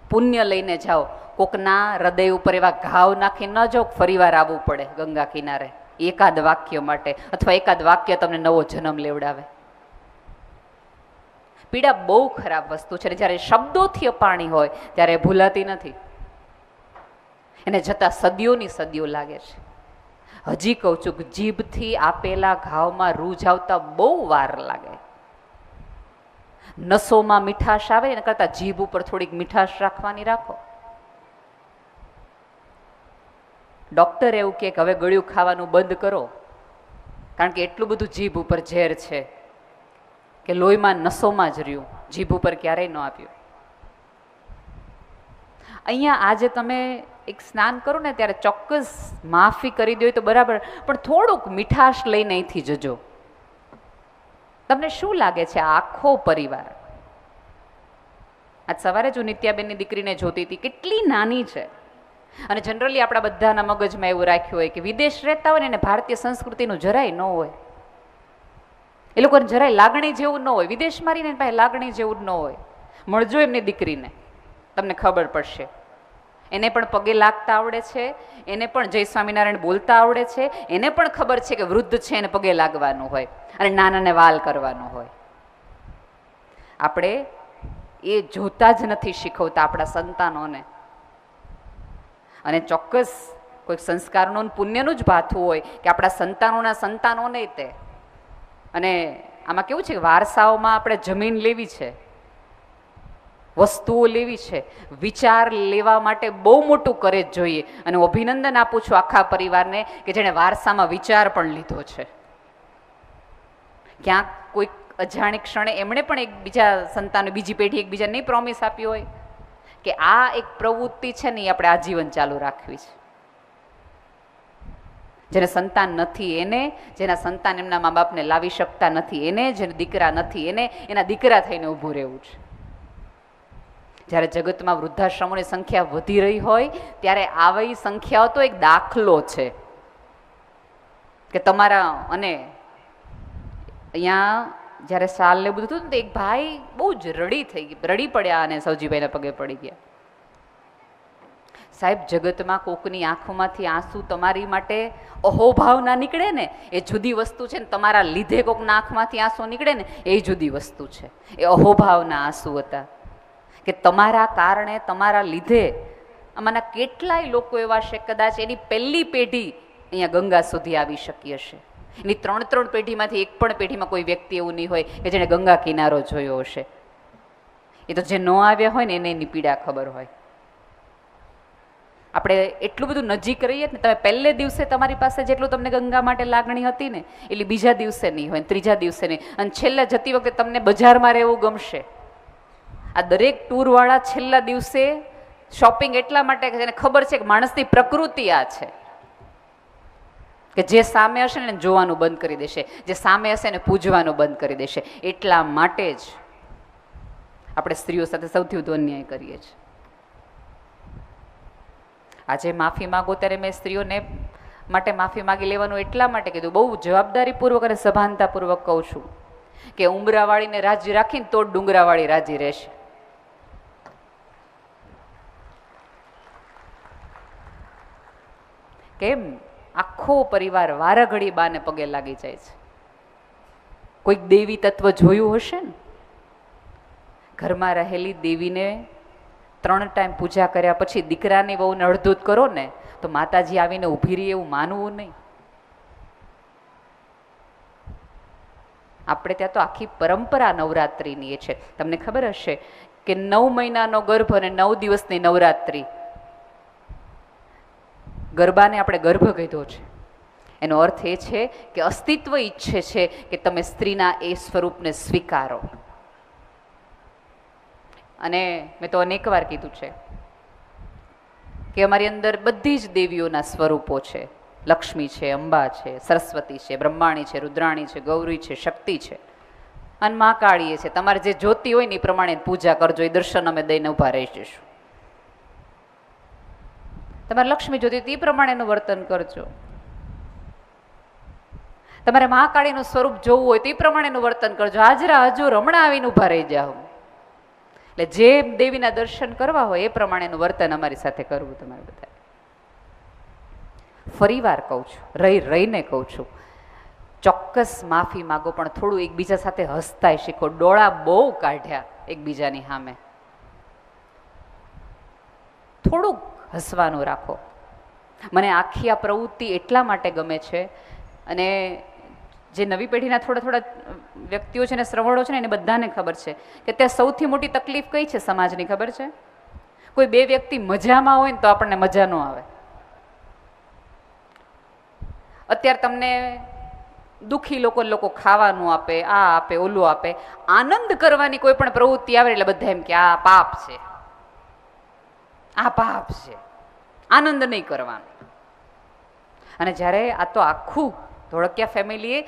પુણ્ય લઈને જાઓ, કોકના હૃદય ઉપર એવા ઘાવ નાખી ન જાઓ ફરીવાર આવવું પડે ગંગા કિનારે એકાદ વાક્ય માટે, અથવા એકાદ વાક્ય તમને નવો જન્મ લેવડાવે. પીડા બહુ ખરાબ વસ્તુ છે, જ્યારે શબ્દોથી અપાણી હોય ત્યારે ભૂલાતી નથી. એને જતા સદીઓની સદીઓ લાગે છે. હજી કહું છું કે જીભથી આપેલા ઘાવમાં રૂ જાવતા બહુ વાર લાગે. નસોમાં મીઠાશ આવે એના કરતાં જીભ ઉપર થોડીક મીઠાશ રાખવાની રાખો. ડૉક્ટર એવું કહે કે હવે ગળ્યું ખાવાનું બંધ કરો, કારણ કે એટલું બધું જીભ ઉપર ઝેર છે કે લોહીમાં નસોમાં જ રહ્યું, જીભ ઉપર ક્યારેય ન આપ્યું. અહીંયા આજે તમે એક સ્નાન કરો ને ત્યારે ચોક્કસ માફી કરી દો તો બરાબર, પણ થોડુંક મીઠાશ લઈને અહીંથી જજો. તમને શું લાગે છે આખો પરિવાર, આજ સવારે જો નિત્યાબેનની દીકરીને જોતી હતી, કેટલી નાની છે. અને જનરલી આપણા બધાના મગજમાં એવું રાખ્યું હોય કે વિદેશ રહેતા હોય ને એને ભારતીય સંસ્કૃતિનું જરાય ન હોય, એ લોકોને જરાય લાગણી જેવું ન હોય. વિદેશમાં રહીને પાસે લાગણી જેવું ન હોય. મળજો એમની દીકરીને, તમને ખબર પડશે. એને પણ પગે લાગતા આવડે છે, એને પણ જય સ્વામિનારાયણ બોલતા આવડે છે, એને પણ ખબર છે કે વૃદ્ધ છે એને પગે લાગવાનું હોય અને નાનાને વાલ કરવાનો હોય. આપણે એ જોતા જ નથી શીખવતા આપણા સંતાનોને. અને ચોક્કસ કોઈક સંસ્કારનું પુણ્યનું જ ભાથું હોય કે આપણા સંતાનોના સંતાનોને તે. અને આમાં કેવું છે કે વારસાઓમાં આપણે જમીન લેવી છે, વસ્તુઓ લેવી છે, વિચાર લેવા માટે બહુ મોટું કરે જ જોઈએ. અને હું અભિનંદન આપું છું આખા પરિવારને કે જેણે વારસામાં વિચાર પણ લીધો છે. ક્યાંક કોઈક અજાણી ક્ષણે એમણે પણ એકબીજા સંતાનો, બીજી પેઢી એકબીજા નહીં પ્રોમિસ આપ્યું હોય કે આ એક પ્રવૃત્તિ છે ને એ આપણે આજીવન ચાલુ રાખવી છે. જેને સંતાન નથી એને, જેના સંતાન એમના મા બાપને લાવી શકતા નથી એને, જેને દીકરા નથી એને એના દીકરા થઈને ઊભું રહેવું છે. જ્યારે જગતમાં વૃદ્ધાશ્રમોની સંખ્યા વધી રહી હોય ત્યારે આવી સંખ્યાઓ તો એક દાખલો છે કે તમારા. અને અહીંયા જ્યારે શાલ ને બધું થયું ને તો એક ભાઈ બહુ જ રડી પડ્યા અને સવજીભાઈના પગે પડી ગયા. સાહેબ, જગતમાં કોકની આંખોમાંથી આંસુ તમારી માટે અહોભાવ ના નીકળે ને એ જુદી વસ્તુ છે ને તમારા લીધે કોકના આંખમાંથી આંસુ નીકળે ને એ જુદી વસ્તુ છે. એ અહોભાવના આંસુ હતા કે તમારા કારણે, તમારા લીધે આમાંના કેટલાય લોકો એવા છે કદાચ એની પહેલી પેઢી અહીંયા ગંગા સુધી આવી શકી હશે. એની 3 પેઢીમાંથી એક પણ પેઢીમાં કોઈ વ્યક્તિ એવું નહીં હોય કે જેણે ગંગા કિનારો જોયો હશે. એ તો જે ન આવ્યા હોય ને એને એની પીડા ખબર હોય. આપણે એટલું બધું નજીક રહીએ ને, તમે પહેલે દિવસે તમારી પાસે જેટલું તમને ગંગા માટે લાગણી હતી ને એટલે બીજા દિવસે નહીં હોય, ત્રીજા દિવસે નહીં, અને છેલ્લા જતી વખતે તમને બજારમાં રહેવું ગમશે. આ દરેક ટૂરવાળા છેલ્લા દિવસે શોપિંગ એટલા માટે કે જેને ખબર છે કે માણસની પ્રકૃતિ આ છે કે જે સામે હશે ને જોવાનું બંધ કરી દેશે, જે સામે હશે ને પૂજવાનું બંધ કરી દેશે. એટલા માટે જ આપણે સ્ત્રીઓ સાથે સૌથી વધુ અન્યાય કરીએ છીએ. આજે માફી માગો ત્યારે મેં સ્ત્રીઓને માટે માફી માગી લેવાનું એટલા માટે કીધું, બહુ જવાબદારીપૂર્વક અને સભાનતાપૂર્વક કહું છું કે ઉમરાવાળીને રાજી રાખીને તો ડુંગરાવાળી રાજી રહેશે. કેમ? આખો પરિવાર વારાઘડી બાને પગે લાગી જાય છે. કોઈક દેવી તત્વ જોયું હશે ને, ઘરમાં રહેલી દેવીને 3 ટાઈમ પૂજા કર્યા પછી દીકરાની બહુને અડધૂત કરો ને તો માતાજી આવીને ઊભી રહી એવું માનવું નહીં. આપણે ત્યાં તો આખી પરંપરા નવરાત્રિની એ છે. તમને ખબર હશે કે 9 મહિનાનો ગર્ભ અને 9 દિવસની નવરાત્રિ, ગરબાને આપણે ગર્ભ કીધો છે. એનો અર્થ એ છે કે અસ્તિત્વ ઈચ્છે છે કે તમે સ્ત્રીના એ સ્વરૂપને સ્વીકારો. અને મેં તો અનેક વાર કીધું છે કે અમારી અંદર બધી જ દેવીઓના સ્વરૂપો છે. લક્ષ્મી છે, અંબા છે, સરસ્વતી છે, બ્રહ્માણી છે, રુદ્રાણી છે, ગૌરી છે, શક્તિ છે અને મા કાળીએ છે. તમારે જે જોતી હોય ને એ પ્રમાણે પૂજા કરજો, એ દર્શન અમે દઈને ઊભા રહી જઈશું. તમારે લક્ષ્મી જોતી હોય તો એ પ્રમાણેનું વર્તન કરજો. તમારે મહાકાળીનું સ્વરૂપ જોવું હોય તો એ પ્રમાણેનું વર્તન કરજો. હાજરા હજુર હમણાં આવીને ઊભા રહી જાઓ. એટલે જે દેવીના દર્શન કરવા હોય એ પ્રમાણેનું વર્તન અમારી સાથે કરવું તમારે બધા. ફરી વાર કહું છું, રહીને કહું છું, ચોક્કસ માફી માગો, પણ થોડું એકબીજા સાથે હસતાય શીખો. ડોળા બહુ કાઢ્યા એકબીજાની સામે, થોડુંક હસવાનું રાખો. મને આખી આ પ્રવૃત્તિ એટલા માટે ગમે છે, અને જે નવી પેઢીના થોડા વ્યક્તિઓ છે ને, શ્રવણો છે ને, એને બધાને ખબર છે કે ત્યાં સૌથી મોટી તકલીફ કઈ છે સમાજની ખબર છે? કોઈ 2 વ્યક્તિ મજામાં હોય ને તો આપણને મજા ન આવે. અત્યારે તમને દુઃખી લોકો ખાવાનું આપે, આ આપે, ઓલું આપે. આનંદ કરવાની કોઈ પણ પ્રવૃત્તિ આવે એટલે બધા એમ કે આ પાપ છે, આ પાપ છે, આનંદ નહીં કરવાનો. અને જ્યારે આ તો આખું ધોળકિયા ફેમિલીએ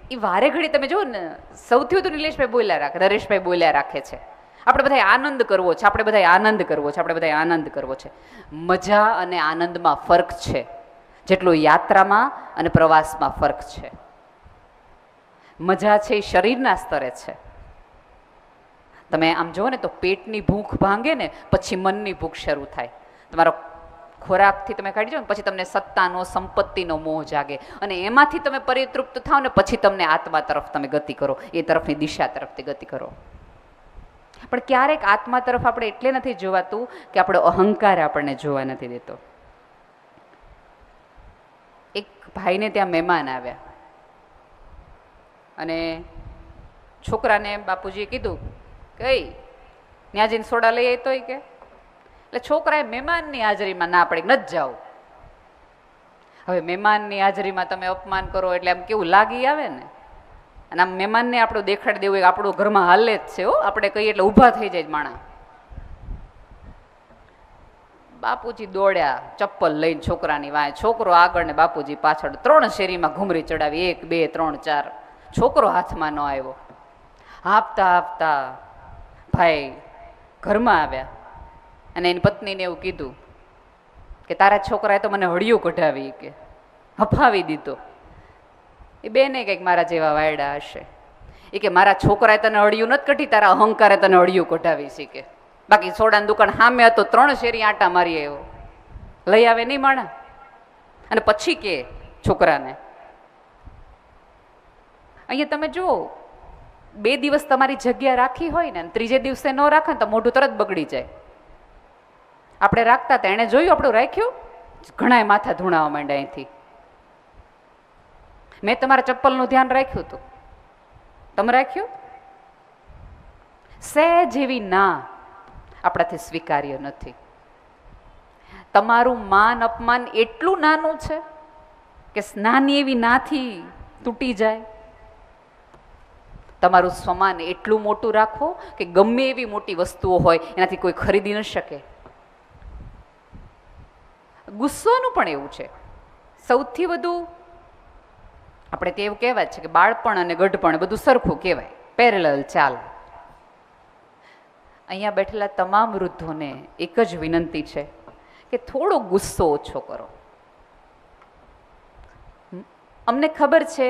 એ વારે ઘડી તમે જુઓ ને, સૌથી વધુ નિલેશભાઈ બોલ્યા રાખે, નરેશભાઈ બોલ્યા રાખે છે, આપણે બધાએ આનંદ કરવો છે, આપણે બધાએ આનંદ કરવો છે, આપણે બધાએ આનંદ કરવો છે. મજા અને આનંદમાં ફરક છે જેટલો યાત્રામાં અને પ્રવાસમાં ફરક છે. મજા છે એ શરીરના સ્તરે છે. તમે આમ જુઓ ને તો પેટની ભૂખ ભાંગે ને પછી મનની ભૂખ શરૂ થાય. તમારો ખોરાકથી તમે કાઢી જાઓ ને પછી તમને સત્તાનો, સંપત્તિનો મોહ જાગે, અને એમાંથી તમે પરિતૃપ્ત થાવ ને પછી તમને આત્મા તરફ તમે ગતિ કરો, એ તરફની દિશા તરફથી ગતિ કરો. પણ ક્યારેક આત્મા તરફ આપણે એટલે નથી જોવાતું કે આપણો અહંકાર આપણને જોવા નથી દેતો. એક ભાઈને ત્યાં મહેમાન આવ્યા અને છોકરાને બાપુજીએ કીધું કઈ ત્યાં જઈને સોડા લઈ આવી તોય કે, એટલે છોકરાએ મહેમાનની હાજરીમાં ના પડી, નથી જાવ. હવે મહેમાનની હાજરીમાં તમે અપમાન કરો એટલે આમ કેવું લાગી આવે ને. અને આમ મહેમાનને આપણું દેખાડી દેવું, આપણું ઘરમાં હાલે જ છે હો, આપણે કહીએ એટલે ઊભા થઈ જાય માણા. બાપુજી દોડ્યા ચપ્પલ લઈને છોકરાની વાંહે, છોકરો આગળ ને બાપુજી પાછળ. 3 શેરીમાં ઘૂમરી ચડાવી, 1 2 3 4. છોકરો હાથમાં ન આવ્યો. હાંફતા હાંફતા ભાઈ ઘરમાં આવ્યા અને એની પત્નીને એવું કીધું કે તારા છોકરાએ તો મને હળિયું કઢાવી, કે હફાવી દીધો. એ બેને કંઈક મારા જેવા વાયડા હશે. એ કે મારા છોકરાએ તને અડિયું નથી કઢી, તારા અહંકારે તને અડિયું કઢાવી શીખે. બાકી સોડાની દુકાન સામે હતો, 3 શેરી આટા મારી આવ્યો, લઈ આવે નહીં માણા. અને પછી કે છોકરાને, અહીંયા તમે જુઓ, 2 દિવસ તમારી જગ્યા રાખી હોય ને, ત્રીજે દિવસે ન રાખે ને તો મોઢું તરત બગડી જાય. આપણે રાખતા હતા, એણે જોયું આપણું રાખ્યું, ઘણાય માથા ધૂણાવા માંડ્યા અહીંથી. મેં તમારા ચપ્પલનું ધ્યાન રાખ્યું હતું, તમે રાખ્યું? સહેજ એવી ના આપણાથી સ્વીકાર્ય નથી. તમારું માન અપમાન એટલું નાનું છે કે નાની એવી નાથી તૂટી જાય. તમારું સ્વમાન એટલું મોટું રાખો કે ગમે એવી મોટી વસ્તુઓ હોય એનાથી કોઈ ખરીદી ન શકે. ગુસ્સોનું પણ એવું છે. સૌથી વધુ આપણે તે એવું કહેવાય છે કે બાળપણ અને ગઢપણ બધું સરખું કહેવાય, પેરેલલ ચાલે. અહીંયા બેઠેલા તમામ વૃદ્ધોને એક જ વિનંતી છે કે થોડો ગુસ્સો ઓછો કરો. અમને ખબર છે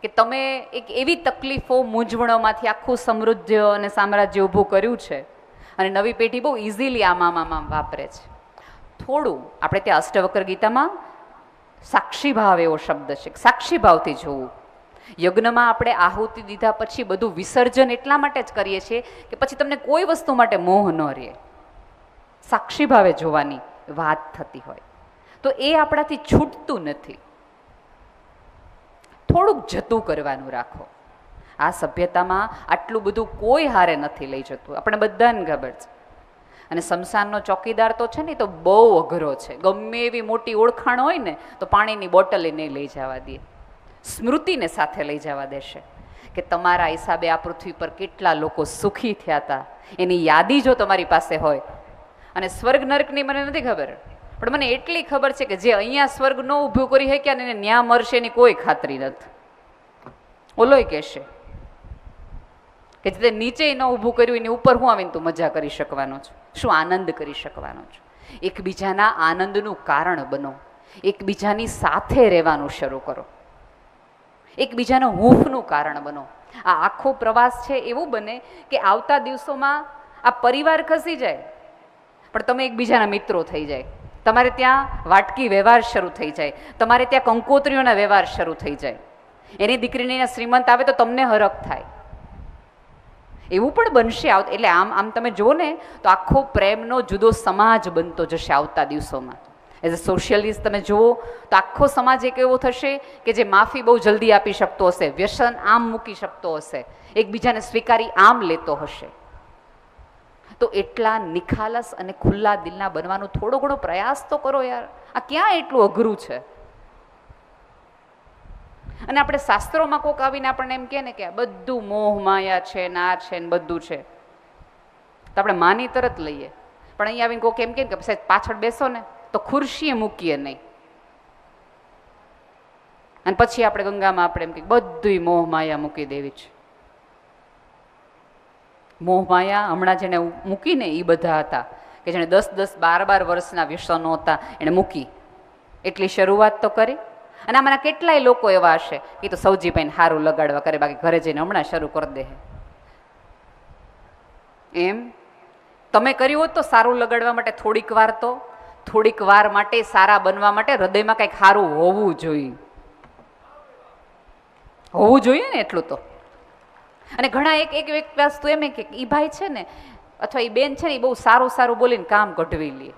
કે તમે એક એવી તકલીફો, મૂંઝવણોમાંથી આખું સમૃદ્ધ અને સામ્રાજ્ય ઊભું કર્યું છે, અને નવી પેઢી બહુ ઇઝીલી આમાં વાપરે છે. થોડું આપણે ત્યાં અષ્ટવક્ર ગીતામાં સાક્ષી ભાવ એવો શબ્દ છે, સાક્ષી ભાવથી જોવું. યજ્ઞમાં આપણે આહુતિ દીધા પછી બધું વિસર્જન એટલા માટે જ કરીએ છીએ કે પછી તમને કોઈ વસ્તુ માટે મોહ ન રહે. સાક્ષી ભાવે જોવાની વાત થતી હોય તો એ આપણાથી છૂટતું નથી. થોડુંક જતું કરવાનું રાખો. આ સભ્યતામાં આટલું બધું કોઈ હારે નથી લઈ જતું, આપણે બધાને ખબર છે. અને શમશાનનો ચોકીદાર તો છે ને, તો બહુ અઘરો છે. ગમે એવી મોટી ઓળખાણ હોય ને તો પાણીની બોટલે નહીં લઈ જવા દે, સ્મૃતિને સાથે લઈ જવા દેશે કે તમારા હિસાબે આ પૃથ્વી પર કેટલા લોકો સુખી થયા હતા, એની યાદી જો તમારી પાસે હોય. અને સ્વર્ગ નરકની મને નથી ખબર, પણ મને એટલી ખબર છે કે જે અહીંયા સ્વર્ગ ન ઊભું કરી શક્યા ને એને ન્યા મરશે એની કોઈ ખાતરી નથી. ઓલોય કહેશે કે જે નીચે ન ઊભું કર્યું એની ઉપર હું આવીને તું મજા કરી શકવાનો છું, શું આનંદ કરી શકવાનો છું. એકબીજાના આનંદનું કારણ બનો, એકબીજાની સાથે રહેવાનું શરૂ કરો, એકબીજાના હૂંફનું કારણ બનો. આ આખો પ્રવાસ છે એવું બને કે આવતા દિવસોમાં આ પરિવાર ખસી જાય પણ તમે એકબીજાના મિત્રો થઈ જાય. તમારે ત્યાં વાટકી વ્યવહાર શરૂ થઈ જાય, તમારે ત્યાં કંકોત્રીઓના વ્યવહાર શરૂ થઈ જાય. એની દીકરીને શ્રીમંત આવે તો તમને હરખ થાય. એવું પણ બનશે. એટલે આમ તમે જુઓ ને તો આખો પ્રેમનો જુદો સમાજ બનતો જશે આવતા દિવસોમાં. એઝ અ સોશિયલિસ્ટ તમે જુઓ તો આખો સમાજ એક એવો થશે કે જે માફી બહુ જલ્દી આપી શકતો હશે, વ્યસન આમ મૂકી શકતો હશે, એકબીજાને સ્વીકારી આમ લેતો હશે. તો એટલા નિખાલસ અને ખુલ્લા દિલના બનવાનો થોડો ઘણો પ્રયાસ તો કરો યાર. આ ક્યાં એટલું અઘરું છે? અને આપણે શાસ્ત્રોમાં કોક આવીને આપણને એમ કહે ને કે બધું મોહ માયા છે, ના છે ને બધું છે, તો આપણે માની તરત લઈએ. પણ અહીંયા આવીને કોક એમ કહે કે પછી પાછળ બેસો ને તો ખુરશીએ મૂકીએ નહીં. અને પછી આપણે ગંગામાં આપણે એમ કે બધું મોહ માયા મૂકી દેવી છે. મોહ માયા હમણાં જેને મૂકીને એ બધા હતા કે જેને 10-10, 12-12 વર્ષના વ્યસનો હતા, એણે મૂકી. એટલી શરૂઆત તો કરી. અને આમાંના કેટલાય લોકો એવા હશે કે તો સૌજીભાઈને સારું લગાડવા કરે, બાકી ઘરે જઈને હમણાં શરૂ કરી દે. એમ તમે કર્યું હોત તો સારું લગાડવા માટે થોડીક વાર માટે સારા બનવા માટે હૃદયમાં કંઈક સારું હોવું જોઈએ ને એટલું તો. અને ઘણા એક વસ્તુ એમ કે એ ભાઈ છે ને અથવા એ બેન છે ને એ બહુ સારું બોલીને કામ કઢવી લે.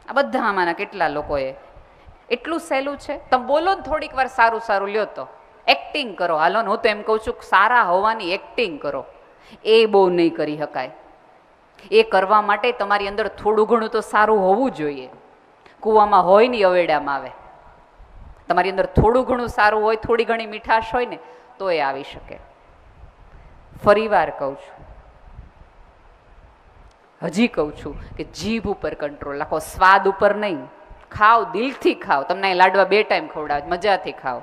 આ બધા આમાંના કેટલા લોકોએ એટલું સહેલું છે. તમે બોલો ને થોડીક વાર સારું લ્યો તો એક્ટિંગ કરો. હાલો ને, હું તો એમ કહું છું સારા હોવાની એક્ટિંગ કરો. એ બહુ નહીં કરી શકાય. એ કરવા માટે તમારી અંદર થોડું ઘણું તો સારું હોવું જોઈએ. કૂવામાં હોય ને અવેડામાં આવે. તમારી અંદર થોડું ઘણું સારું હોય, થોડી ઘણી મીઠાશ હોય ને તો એ આવી શકે. ફરીવાર કહું છું, હજી કહું છું કે જીભ ઉપર કંટ્રોલ રાખો, સ્વાદ ઉપર નહીં. ખાઓ, દિલથી ખાઓ. તમને લાડવા 2 ટાઈમ ખવડાવે, મજાથી ખાઓ.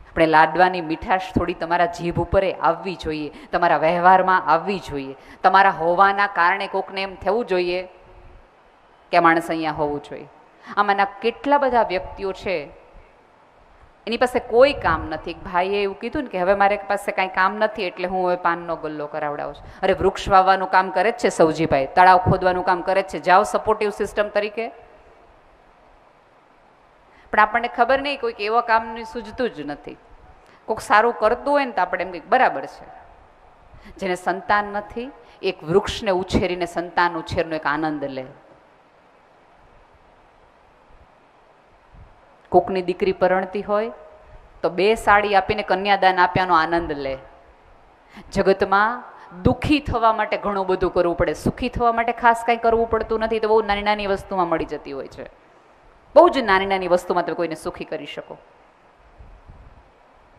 આપણે લાડવાની મીઠાશ થોડી તમારા જીભ ઉપર આવવી જોઈએ, તમારા વ્યવહારમાં આવવી જોઈએ. તમારા હોવાના કારણે કોકને એમ થવું જોઈએ કે માણસ અહીંયા હોવું જોઈએ. આમાંના કેટલા બધા વ્યક્તિઓ છે એની પાસે કોઈ કામ નથી. ભાઈએ એવું કીધું ને કે હવે મારે પાસે કાંઈ કામ નથી એટલે હું હવે પાનનો ગલ્લો કરાવડાવું છું. અરે વૃક્ષ વાવવાનું કામ કરે જ છે સૌજીભાઈ, તળાવ ખોદવાનું કામ કરે જ છે, જાઓ સપોર્ટિવ સિસ્ટમ તરીકે. પણ આપણને ખબર નહીં, કોઈક એવા કામની સૂઝતું જ નથી. કોઈક સારું કરતું હોય ને તો આપણે એમ કંઈક બરાબર છે. જેને સંતાન નથી એક વૃક્ષને ઉછેરીને સંતાન ઉછેરનો એક આનંદ લે. કોકની દીકરી પરણતી હોય તો 2 સાડી આપીને કન્યાદાન આપ્યાનો આનંદ લે. જગતમાં દુઃખી થવા માટે ઘણું બધું કરવું પડે, સુખી થવા માટે ખાસ કાંઈ કરવું પડતું નથી. તો બહુ નાની નાની વસ્તુમાં મળી જતી હોય છે. બહુ જ નાની નાની વસ્તુમાં તમે કોઈને સુખી કરી શકો.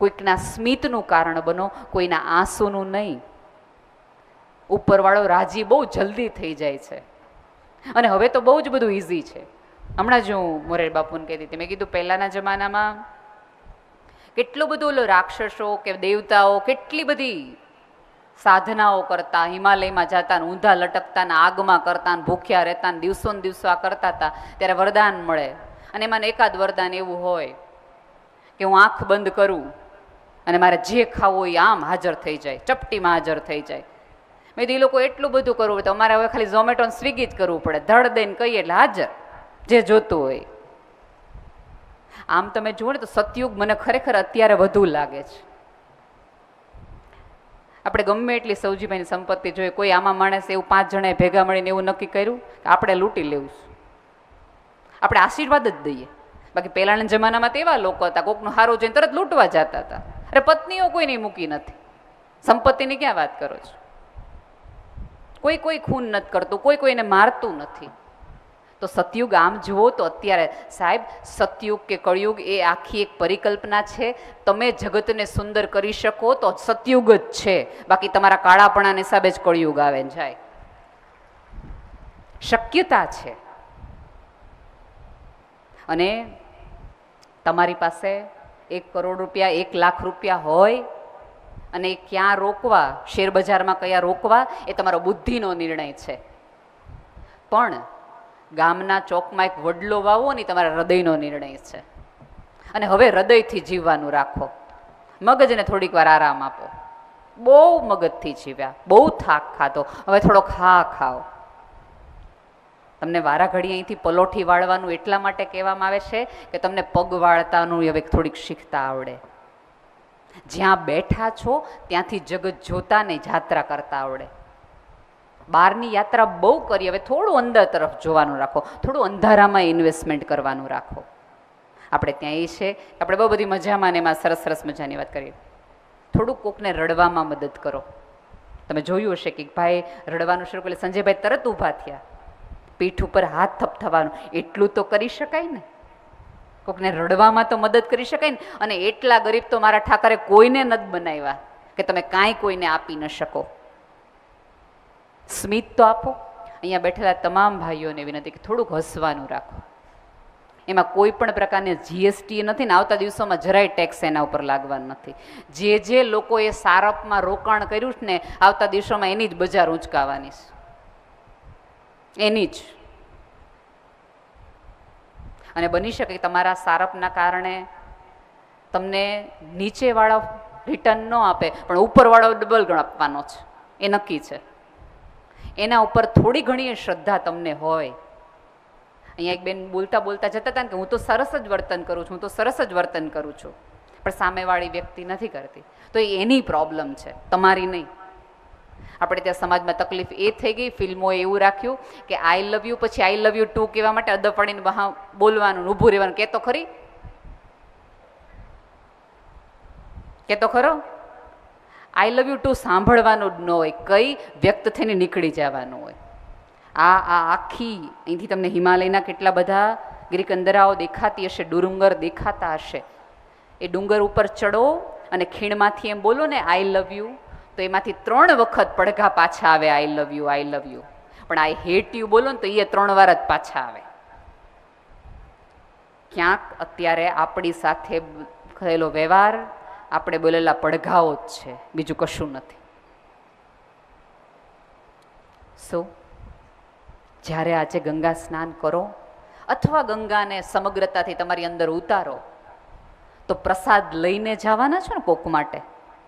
કોઈકના સ્મિતનું કારણ બનો, કોઈના આંસુનું નહીં. ઉપરવાળો રાજી બહુ જલ્દી થઈ જાય છે. અને હવે તો બહુ જ બધું ઇઝી છે. હમણાં જ હું મોરારી બાપુને કહેતી હતી, મેં કીધું પહેલાંના જમાનામાં કેટલું બધું ઓલો રાક્ષસો કે દેવતાઓ કેટલી બધી સાધનાઓ કરતા, હિમાલયમાં જતા, ઊંધા લટકતા, ને આગમાં કરતા, ને ભૂખ્યા રહેતા, ને દિવસો ને દિવસો આ કરતા હતા. ત્યારે વરદાન મળે, અને એમાં એકાદ વરદાન એવું હોય કે હું આંખ બંધ કરું અને મારે જે ખાવું હોય આમ હાજર થઈ જાય, ચપટીમાં હાજર થઈ જાય. મેં કીધું એ લોકો એટલું બધું કરવું તો અમારે હવે ખાલી ઝોમેટો ને સ્વિગી જ કરવું પડે, ધડ દઈને કહીએ એટલે હાજર જે જોતું હોય. આમ તમે જુઓ ને તો સતયુગ મને ખરેખર અત્યારે વધુ લાગે છે. આપણે ગમે એટલી સૌજીભાઈની સંપત્તિ જોઈએ, કોઈ આમાં માણસ એવું 5 જણાએ ભેગા મળીને એવું નક્કી કર્યું કે આપણે લૂંટી લેવું, આપણે આશીર્વાદ જ દઈએ. બાકી પહેલાના જમાનામાં તો એવા લોકો હતા, કોકનું હારું જોઈને તરત લૂંટવા જતા હતા. અરે પત્નીઓ કોઈને મૂકી નથી, સંપત્તિની ક્યાં વાત કરો છો? કોઈ ખૂન નથી કરતું, કોઈ કોઈને મારતું નથી. તો સતયુગ આમ જુઓ તો અત્યારે સાહેબ સતયુગ કે કળયુગ એ આખી એક પરિકલ્પના છે. તમે જગતને સુંદર કરી શકો તો સતયુગ જ છે, બાકી તમારા કાળાપણાના હિસાબે જ કળયુગ આવે ને જાય. શક્યતા છે. અને તમારી પાસે 1 કરોડ રૂપિયા, 1 લાખ રૂપિયા હોય અને ક્યાં રોકવા, શેર બજારમાં કયા રોકવા, એ તમારો બુદ્ધિનો નિર્ણય છે. પણ ગામના ચોકમાં એક વડલો વાવો ને તમારા હૃદયનો નિર્ણય છે. અને હવે હૃદયથી જીવવાનું રાખો, મગજને થોડીક વાર આરામ આપો. બહુ મગજથી જીવ્યા, બહુ થાક ખાધો, હવે થોડો ખાઓ. તમને વારા ઘડી અહીંથી પલોઠી વાળવાનું એટલા માટે કહેવામાં આવે છે કે તમને પગ વાળતાનું હવે થોડીક શીખતા આવડે. જ્યાં બેઠા છો ત્યાંથી જગત જોતા ને જાત્રા કરતા આવડે. બહારની યાત્રા બહુ કરી, હવે થોડું અંદર તરફ જોવાનું રાખો, થોડું અંધારામાં ઇન્વેસ્ટમેન્ટ કરવાનું રાખો. આપણે ત્યાં એ છે કે આપણે બહુ બધી મજામાં ને એમાં સરસ મજાની વાત કરીએ. થોડુંક કોકને રડવામાં મદદ કરો. તમે જોયું હશે કે ભાઈ રડવાનું શરૂ કર્યું, સંજયભાઈ તરત ઊભા થયા, પીઠ ઉપર હાથ થપથવાનું. એટલું તો કરી શકાય ને, કોકને રડવામાં તો મદદ કરી શકાય ને. અને એટલા ગરીબ તો મારા ઠાકરે કોઈને નથી બનાવ્યા કે તમે કાંઈ કોઈને આપી ન શકો. સ્મિત તો આપો. અહીંયા બેઠેલા તમામ ભાઈઓને વિનંતી કે થોડુંક હસવાનું રાખો. એમાં કોઈ પણ પ્રકારની જીએસટી નથી ને આવતા દિવસોમાં જરાય ટેક્સ એના ઉપર લાગવાનું નથી. જે લોકોએ સારપમાં રોકાણ કર્યું છે ને આવતા દિવસોમાં એની જ બજાર ઊંચકાવાની છે, એની જ. અને બની શકે કે તમારા સારપના કારણે તમને નીચેવાળા રિટર્ન ન આપે પણ ઉપરવાળો ડબલ ગણ આપવાનો છે, એ નક્કી છે. એના ઉપર થોડી ઘણી શ્રદ્ધા તમને હોય. અહીંયા એક બેન બોલતા જતા હતા ને કે હું તો સરસ જ વર્તન કરું છું, પણ સામેવાળી વ્યક્તિ નથી કરતી. તો એની પ્રોબ્લેમ છે, તમારી નહીં. આપણે ત્યાં સમાજમાં તકલીફ એ થઈ ગઈ, ફિલ્મોએ એવું રાખ્યું કે આઈ લવ યુ પછી આઈ લવ યુ ટુ કહેવા માટે અદબ પડીને બહાર બોલવાનું, ઊભું રહેવાનું. કે તો ખરો આઈ લવ યુ ટુ સાંભળવાનું જ ન હોય, કઈ વ્યક્ત થઈને નીકળી જવાનું હોય. આ આખી અહીંથી તમને હિમાલયના કેટલા બધા ગિરિકંદરાઓ દેખાતી હશે, ડુંગર દેખાતા હશે. એ ડુંગર ઉપર ચડો અને ખીણમાંથી એમ બોલો ને આઈ લવ યુ, તો એમાંથી 3 વખત પડઘા પાછા આવે આઈ લવ યુ. પણ આઈ હેટ યુ બોલો ને તો એ 3 વાર જ પાછા આવે. ક્યાંક અત્યારે આપણી સાથે થયેલો વ્યવહાર, આપણે બોલેલા પડઘાઓ જ છે, બીજું કશું નથી. જ્યારે આજે ગંગા સ્નાન કરો અથવા ગંગાને સમગ્રતાથી તમારી અંદર ઉતારો તો પ્રસાદ લઈને જવાના છો ને કોક માટે,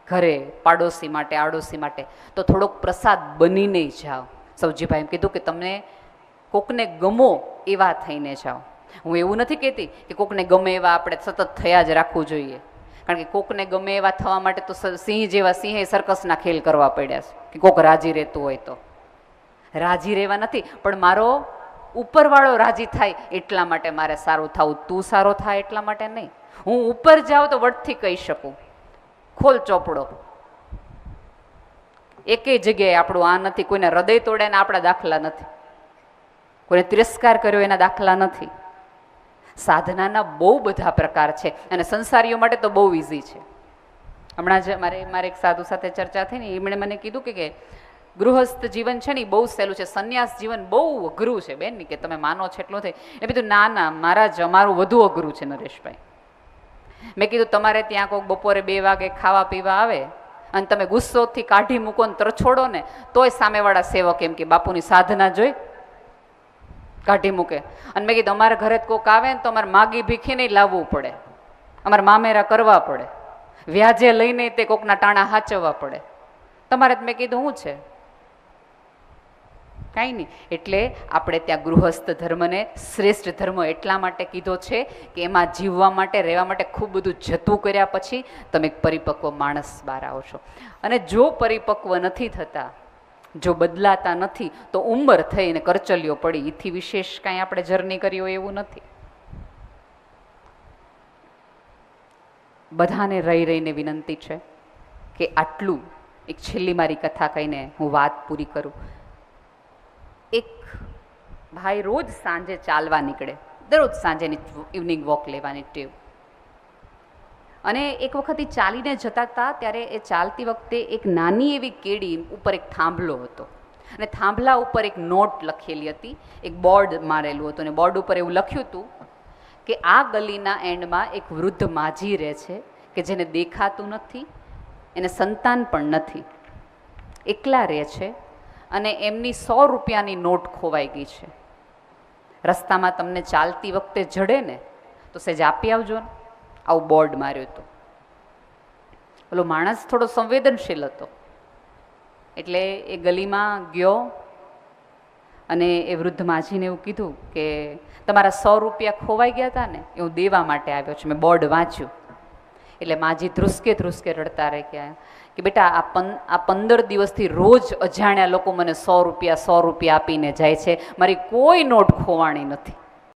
ઘરે પાડોશી માટે, આડોશી માટે, તો થોડોક પ્રસાદ બનીને જાઓ. સૌજીભાઈ એમ કીધું કે તમને કોકને ગમો એવા થઈને જાઓ. હું એવું નથી કહેતી કે કોકને ગમે એવા આપણે સતત થયા જ રાખવું જોઈએ, કારણ કે કોકને ગમે એવા થવા માટે તો સિંહ જેવા સિંહે સર્કસના ખેલ કરવા પડ્યા છે કે કોક રાજી રહેતું હોય તો. રાજી રહેવા નથી, પણ મારો ઉપરવાળો રાજી થાય એટલા માટે મારે સારું થવું, તું સારો થાય એટલા માટે નહીં. હું ઉપર જાઉં તો વટથી કહી શકું, ખોલ ચોપડો, એકેય જગ્યાએ આપણું આ નથી, કોઈને હૃદય તોડ્યા ને આપણા દાખલા નથી, કોઈને તિરસ્કાર કર્યો એના દાખલા નથી. સાધનાના બહુ બધા પ્રકાર છે અને સંસારીઓ માટે તો બહુ ઇઝી છે. હમણાં જ મારે એક સાધુ સાથે ચર્ચા થઈ ને, એમણે મને કીધું કે ગૃહસ્થ જીવન છે ને એ બહુ સહેલું છે, સંન્યાસ જીવન બહુ અઘરું છે બેન, ની કે તમે માનો છો એટલું થઈ. એ કીધું ના ના મહારાજ, અમારું વધુ અઘરું છે નરેશભાઈ. મેં કીધું તમારે ત્યાં કોઈક બપોરે 2 વાગે ખાવા પીવા આવે અને તમે ગુસ્સોથી કાઢી મૂકો ને તરછોડો ને, તોય સામેવાળા સેવક એમ કે બાપુની સાધના જોઈ કાઢી મૂકે. અને મેં કીધું અમારા ઘરે કોઈક આવે ને તો અમારે માગી ભીખી નહીં લાવવું પડે, અમારે મામેરા કરવા પડે, વ્યાજે લઈને તે કોકના ટાણા હાચવવા પડે. તમારે મેં કીધું શું છે, કાંઈ નહીં. એટલે આપણે ત્યાં ગૃહસ્થ ધર્મને શ્રેષ્ઠ ધર્મ એટલા માટે કીધો છે કે એમાં જીવવા માટે, રહેવા માટે ખૂબ બધું જતું કર્યા પછી તમે એક પરિપક્વ માણસ બહાર આવો છો. અને જો પરિપક્વ નથી થતા, જો બદલાતા નથી, તો ઉંમર થઈને કરચલીઓ પડી, એથી વિશેષ કાંઈ આપણે જર્ની કરી હોય એવું નથી. બધાને રહી રહીને વિનંતી છે કે આટલું એક છેલ્લી મારી કથા કહીને હું વાત પૂરી કરું. એક ભાઈ રોજ સાંજે ચાલવા નીકળે, દરરોજ સાંજેની ઇવનિંગ વોક લેવાની ટેવ. અને એક વખત એ ચાલીને જતા હતા, ત્યારે એ ચાલતી વખતે એક નાની એવી કેડી ઉપર એક થાંભલો હતો અને થાંભલા ઉપર એક નોટ લખેલી હતી, એક બોર્ડ મારેલું હતું અને બોર્ડ ઉપર એવું લખ્યું હતું કે આ ગલીના એન્ડમાં એક વૃદ્ધ માજી રહે છે કે જેને દેખાતું નથી, એને સંતાન પણ નથી, એકલા રહે છે અને એમની 100 રૂપિયાની નોટ ખોવાઈ ગઈ છે. રસ્તામાં તમને ચાલતી વખતે જડે ને તો સહેજ આપી આવજો ને. આવું બોર્ડ માર્યું હતું. ઓલો માણસ થોડો સંવેદનશીલ હતો એટલે એ ગલીમાં ગયો અને એ વૃદ્ધ માજીને એવું કીધું કે તમારા 100 રૂપિયા ખોવાઈ ગયા હતા ને, એ હું દેવા માટે આવ્યો છું, મેં બોર્ડ વાંચ્યું. એટલે માજી ધ્રુસકે ધ્રુસકે રડતા રહી ગયા કે બેટા આ 15 દિવસથી રોજ અજાણ્યા લોકો મને 100 રૂપિયા આપીને જાય છે, મારી કોઈ નોટ ખોવાણી નથી.